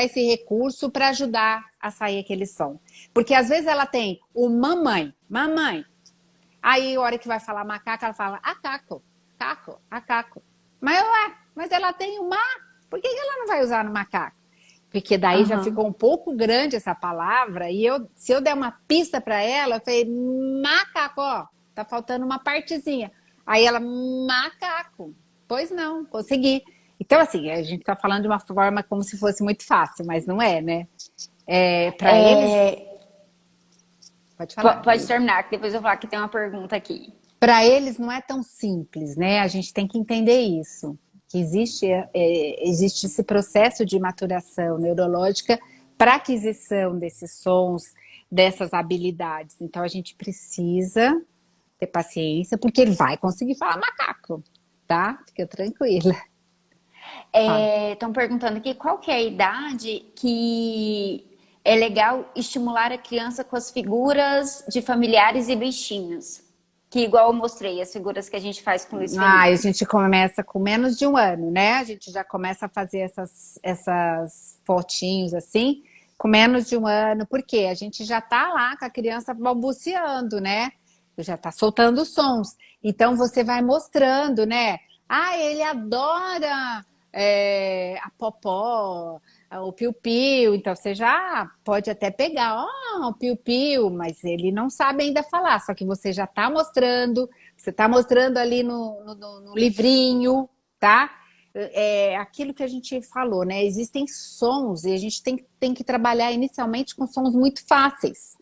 esse recurso para ajudar a sair aquele som. Porque às vezes ela tem o mamãe. Aí, a hora que vai falar macaco, ela fala acaco, caco, acaco. Mas ela tem o por que ela não vai usar no macaco? Porque daí já ficou um pouco grande essa palavra, e se eu der uma pista para ela, eu falei, macaco, tá faltando uma partezinha. Aí ela, macaco. Pois não, consegui. Então, assim, a gente tá falando de uma forma como se fosse muito fácil, mas não é, né? Para eles... Pode falar. Pode terminar, que depois eu vou falar que tem uma pergunta aqui. Para eles não é tão simples, né? A gente tem que entender isso, que existe esse processo de maturação neurológica para aquisição desses sons, dessas habilidades. Então a gente precisa ter paciência, porque ele vai conseguir falar macaco, tá? Fica tranquila. Estão perguntando aqui qual que é a idade que é legal estimular a criança com as figuras de familiares e bichinhos. Que igual eu mostrei, as figuras que a gente faz com o Luiz Felipe. A gente começa com menos de um ano, né? A gente já começa a fazer essas fotinhos assim, com menos de um ano, porque a gente já tá lá com a criança balbuciando, né? Já tá soltando sons. Então você vai mostrando, né? Ele adora a Popó, o piu-piu, então você já pode até pegar, o piu-piu, mas ele não sabe ainda falar, só que você já está mostrando, você está mostrando ali no livrinho, tá? Aquilo que a gente falou, né? Existem sons e a gente tem que trabalhar inicialmente com sons muito fáceis.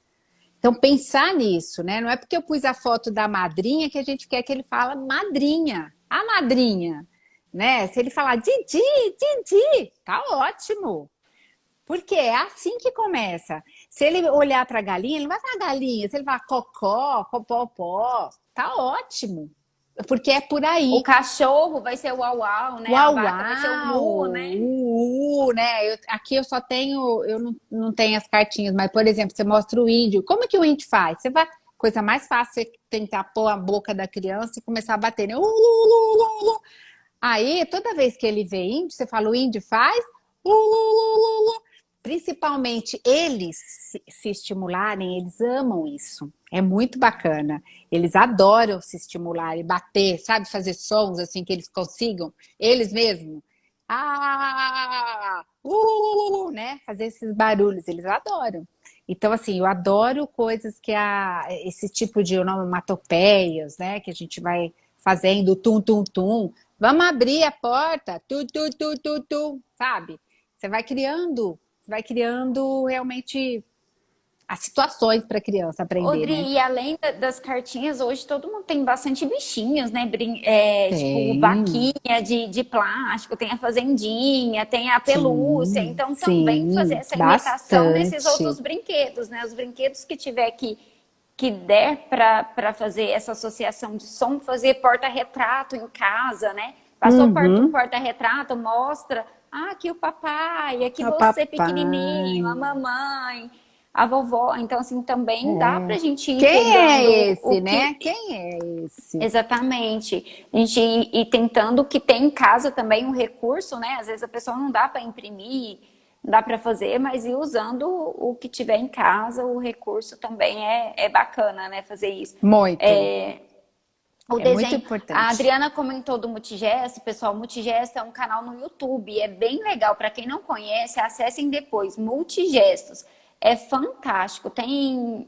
Então, pensar nisso, né? Não é porque eu pus a foto da madrinha que a gente quer que ele fala madrinha. A madrinha, né? Se ele falar Didi, Didi, tá ótimo. Porque é assim que começa. Se ele olhar para a galinha, ele não vai falar galinha. Se ele falar cocó, copopó, tá ótimo. Porque é por O aí. cachorro vai ser o uau-uau, né? A Uau, vaca vai ser o mu, uau, né? né? Aqui eu só tenho, eu não tenho as cartinhas, mas, por exemplo, você mostra o índio. Como que o índio faz? Você vai, coisa mais fácil é tentar pôr a boca da criança e começar a bater, né? Aí, toda vez que ele vê índio, você fala, o índio faz. Principalmente eles se estimularem, eles amam isso. É muito bacana. Eles adoram se estimular e bater, sabe? Fazer sons assim que eles consigam, eles mesmos. Né? Fazer esses barulhos, eles adoram. Então, assim, eu adoro coisas que esse tipo de onomatopeias, né? Que a gente vai fazendo tum, tum, tum. Vamos abrir a porta, tu, tu, tu, tu, tu, sabe? Você vai criando realmente as situações para a criança aprender, Odri, né? e além das cartinhas, hoje todo mundo tem bastante bichinhos, né? Tipo, Tem, vaquinha de plástico, tem a fazendinha, tem a pelúcia. sim, Então, também fazer sim, essa imitação desses outros bastante. brinquedos, né? Os brinquedos que tiver que der para fazer essa associação de som, fazer porta-retrato em casa, né? Passou o Uhum. porta-retrato, mostra, aqui o papai, aqui O você papai. pequenininho, a mamãe, a vovó. Então, assim, também dá É. pra gente ir Quem é pegando o esse, né? que Quem é esse? exatamente, a gente ir tentando que tem em casa também um recurso, né? Às vezes a pessoa não dá para imprimir, não dá para fazer, mas ir usando o que tiver em casa, o recurso também é bacana, né? Fazer isso. Muito. O É muito desenho, a importante. Adriana comentou do Multigesto, pessoal, Multigesto é um canal no YouTube, é bem legal, para quem não conhece, acessem depois, Multigestos, é fantástico, tem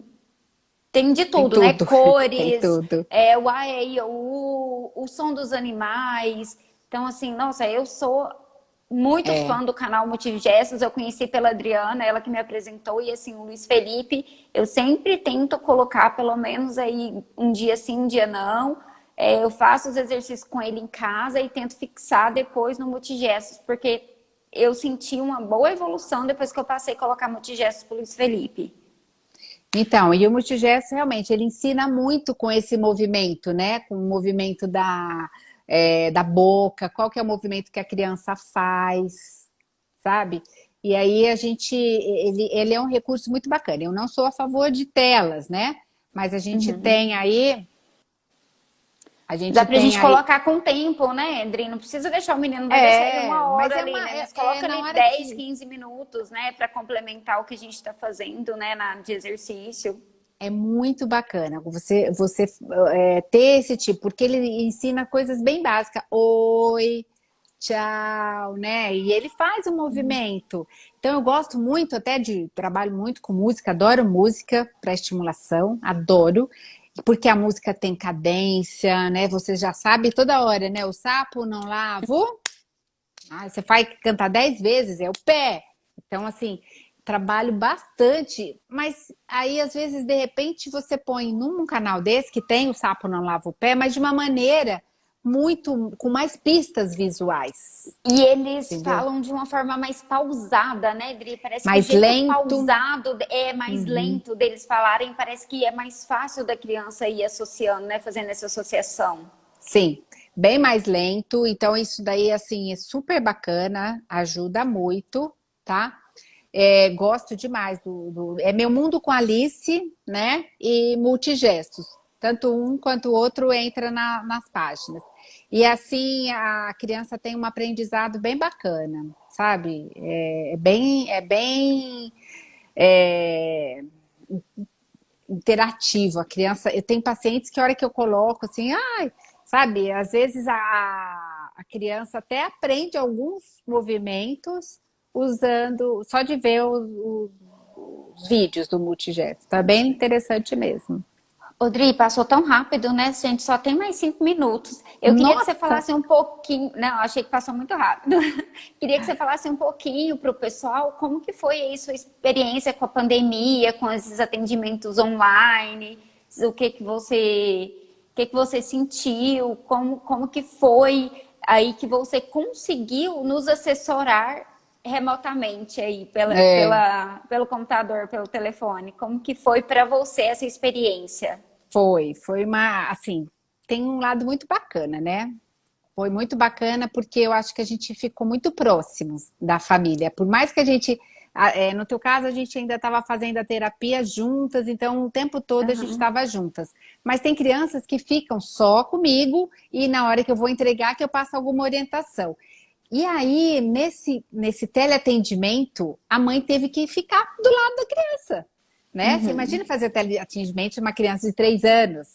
de Tem tudo, né? tudo. Tem Cores, tudo. o A, E, I, o som dos animais. Então, assim, nossa, eu sou muito É. fã do canal Multigestos. Eu conheci pela Adriana, ela que me apresentou, e assim, o Luiz Felipe, eu sempre tento colocar pelo menos aí um dia sim, um dia não. Eu faço os exercícios com ele em casa e tento fixar depois no Multigestos, porque eu senti uma boa evolução depois que eu passei a colocar Multigestos pro Luiz Felipe. Então, e o multigesto realmente ele ensina muito com esse movimento, né? Com o movimento da boca, qual que é o movimento que a criança faz, sabe? E aí ele é um recurso muito bacana. Eu não sou a favor de telas, né? Mas Uhum. a Dá gente pra tem gente aí, colocar com tempo, né, Adri? Não precisa deixar o menino, não vai deixar ele uma mas hora ali, né? Mas é coloca na ali hora 10, que 15 minutos, né, pra complementar o que a gente tá fazendo, né, de exercício. é muito bacana você ter esse tipo, porque ele ensina coisas bem básicas. Oi, tchau, né? E ele faz o movimento. Então eu gosto muito até trabalho muito com música, adoro música para estimulação, adoro, porque a música tem cadência, né? Você já sabe toda hora, né? O sapo não lavo. Ah, você faz cantar 10 vezes, é o pé. Então, assim, trabalho bastante, mas aí às vezes, de repente, você põe num canal desse que tem o sapo não lava o pé, mas de uma maneira muito com mais pistas visuais, E eles entendeu? falam de uma forma mais pausada, né, Adri? Parece que o Mais jeito lento. pausado é mais Uhum. lento deles falarem, parece que é mais fácil da criança ir associando, né, fazendo essa associação. Sim, bem mais lento. Então, isso daí, assim, é super bacana, ajuda muito, tá? Gosto demais É Meu Mundo com Alice, né? E Multigestos. Tanto um quanto o outro entra nas páginas. E assim a criança tem um aprendizado bem bacana, sabe? É, interativo. A criança, eu tenho pacientes que a hora que eu coloco assim, ai, sabe, às vezes a criança até aprende alguns movimentos usando, só de ver os vídeos do multigesto. Tá bem interessante mesmo. Odri, passou tão rápido, né? A gente só tem mais 5 minutos. Eu queria que você Nossa, falasse um pouquinho. Não, achei que passou muito rápido. Queria que você falasse um pouquinho para o pessoal como que foi aí sua experiência com a pandemia, com esses atendimentos online, o que que você que você sentiu, como que foi aí que você conseguiu nos assessorar remotamente aí É, pelo computador, pelo telefone. Como que foi para você essa experiência? foi uma, assim, tem um lado muito bacana, né? Foi muito bacana porque eu acho que a gente ficou muito próximos da família. Por mais que a gente, no teu caso, a gente ainda estava fazendo a terapia juntas, então o tempo todo a gente Aham, estava juntas. Mas tem crianças que ficam só comigo e na hora que eu vou entregar que eu passo alguma orientação. E aí, nesse teleatendimento, a mãe teve que ficar do lado da criança, né? Você imagina uhum, fazer teleatendimento de uma criança de 3 anos.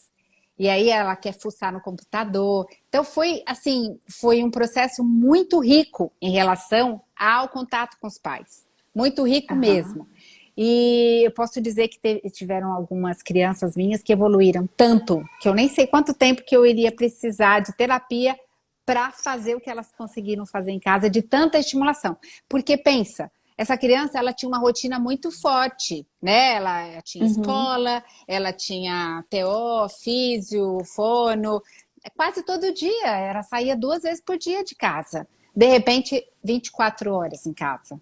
E aí ela quer fuçar no computador. Então foi assim, foi um processo muito rico em relação ao contato com os pais. Muito rico aham. mesmo. E eu posso dizer que tiveram algumas crianças minhas que evoluíram tanto que eu nem sei quanto tempo que eu iria precisar de terapia para fazer o que elas conseguiram fazer em casa de tanta estimulação. Porque pensa, essa criança ela tinha uma rotina muito forte, né? Ela tinha Uhum. escola, ela tinha TO, físio, fono, quase todo dia. Ela saía 2 vezes por dia de casa. De repente, 24 horas em casa.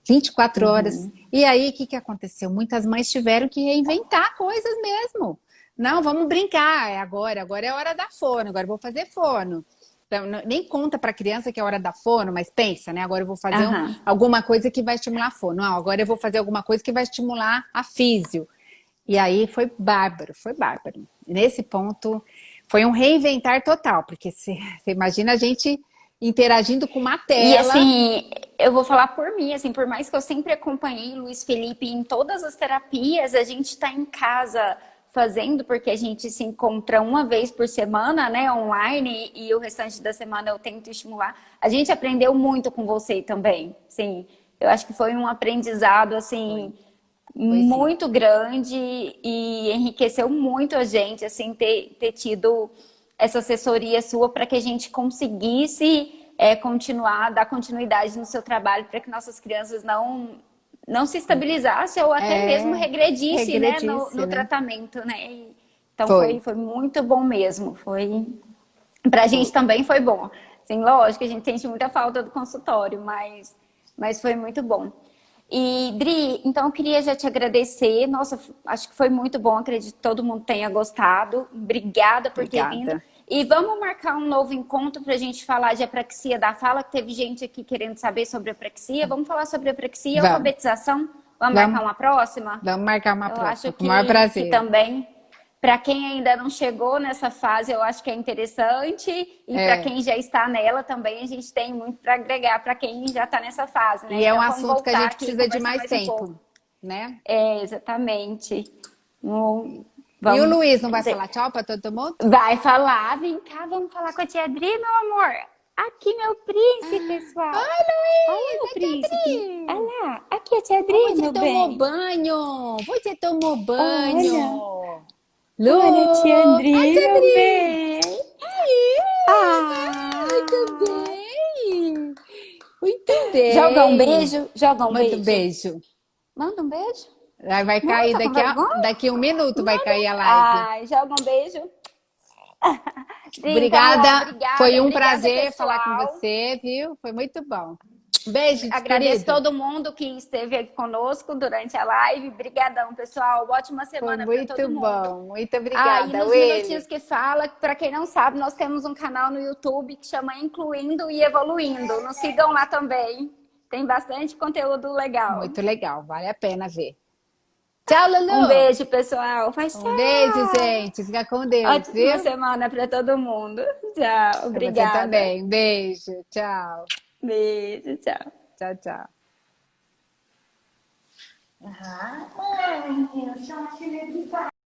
24 horas. Uhum. E aí, o que, que aconteceu? Muitas mães tiveram que reinventar coisas mesmo. Não, vamos brincar, agora é a hora da fono, agora eu vou fazer fono. Então, nem conta para a criança que é a hora da fono, mas pensa, né? Agora eu vou fazer Aham. alguma coisa que vai estimular a fono. Não, agora eu vou fazer alguma coisa que vai estimular a físio. E aí foi bárbaro, foi bárbaro. Nesse ponto, foi um reinventar total, porque você imagina a gente interagindo com uma E tela. assim, eu vou falar por mim, assim, por mais que eu sempre acompanhei Luiz Felipe em todas as terapias, a gente está em casa fazendo, porque a gente se encontra uma vez por semana, né, online, e o restante da semana eu tento estimular. A gente aprendeu muito com você também, sim. Eu acho que foi um aprendizado, Foi, assim, foi sim. muito grande e enriqueceu muito a gente, assim, ter tido essa assessoria sua para que a gente conseguisse continuar, dar continuidade no seu trabalho para que nossas crianças não se estabilizassem ou até mesmo É, regredissem, né, regredisse, no né? tratamento, né? Então Foi, foi muito bom mesmo. Foi para a gente foi. também foi bom. Assim, lógico que a gente sente muita falta do consultório, mas foi muito bom. E, Dri, então eu queria já te agradecer. Nossa, acho que foi muito bom. Acredito que todo mundo tenha gostado. Obrigada por ter vindo. Obrigada. E vamos marcar um novo encontro para a gente falar de apraxia da fala, que teve gente aqui querendo saber sobre apraxia. Vamos falar sobre apraxia e Vamos, alfabetização? Vamos marcar vamos, uma próxima? vamos marcar uma Eu acho próxima, com o maior que prazer. também, para quem ainda não chegou nessa fase, eu acho que é interessante. E para É. quem já está nela também, a gente tem muito para agregar para quem já está nessa fase, né? E é um Então vamos assunto que a voltar gente aqui e precisa de conversar mais mais um pouco. tempo, né? É, exatamente. E o Vamos. Luiz não vai falar tchau para todo mundo? Vai falar, vem cá, vamos falar com a tia Adri, meu amor. Aqui, meu príncipe, pessoal. Oi, Olha Luiz, o é Tia príncipe. Olha Adri. lá, aqui a tia Adri, Você meu tomou bem. banho? Você tomou Olha, banho? olha a tia Lu, ai, Adri, Tia meu Adri. bem. Muito Ah! bem. Muito Joga um bem. beijo, joga um Muito beijo. beijo. Manda um beijo. Aí vai Não, cair tá com vergonha? daqui 1 minuto vai cair a Manda. live. Ai, joga um beijo. Então, ó, Obrigada. Foi obrigada, um obrigada, prazer falar com pessoal. você, viu? Foi muito bom. Beijo, Agradeço querido. todo mundo que esteve aqui conosco durante a live. Obrigadão, pessoal. Ótima Foi semana para muito todo mundo. bom. Muito Ah, e obrigada, nos minutinhos Willy. que fala, para quem não sabe, nós temos um canal no YouTube que chama Incluindo e Evoluindo. Nos sigam lá também. Tem bastante conteúdo legal. Muito legal, vale a pena ver. Tchau, Um Lulu. beijo, pessoal. Faz Um beijo, tchau. gente. Fica com Deus, Ótima viu? semana para todo mundo. Tchau. Pra você Obrigada. também. Beijo. Tchau. Beijo, tchau. Tchau, tchau. Ai, eu só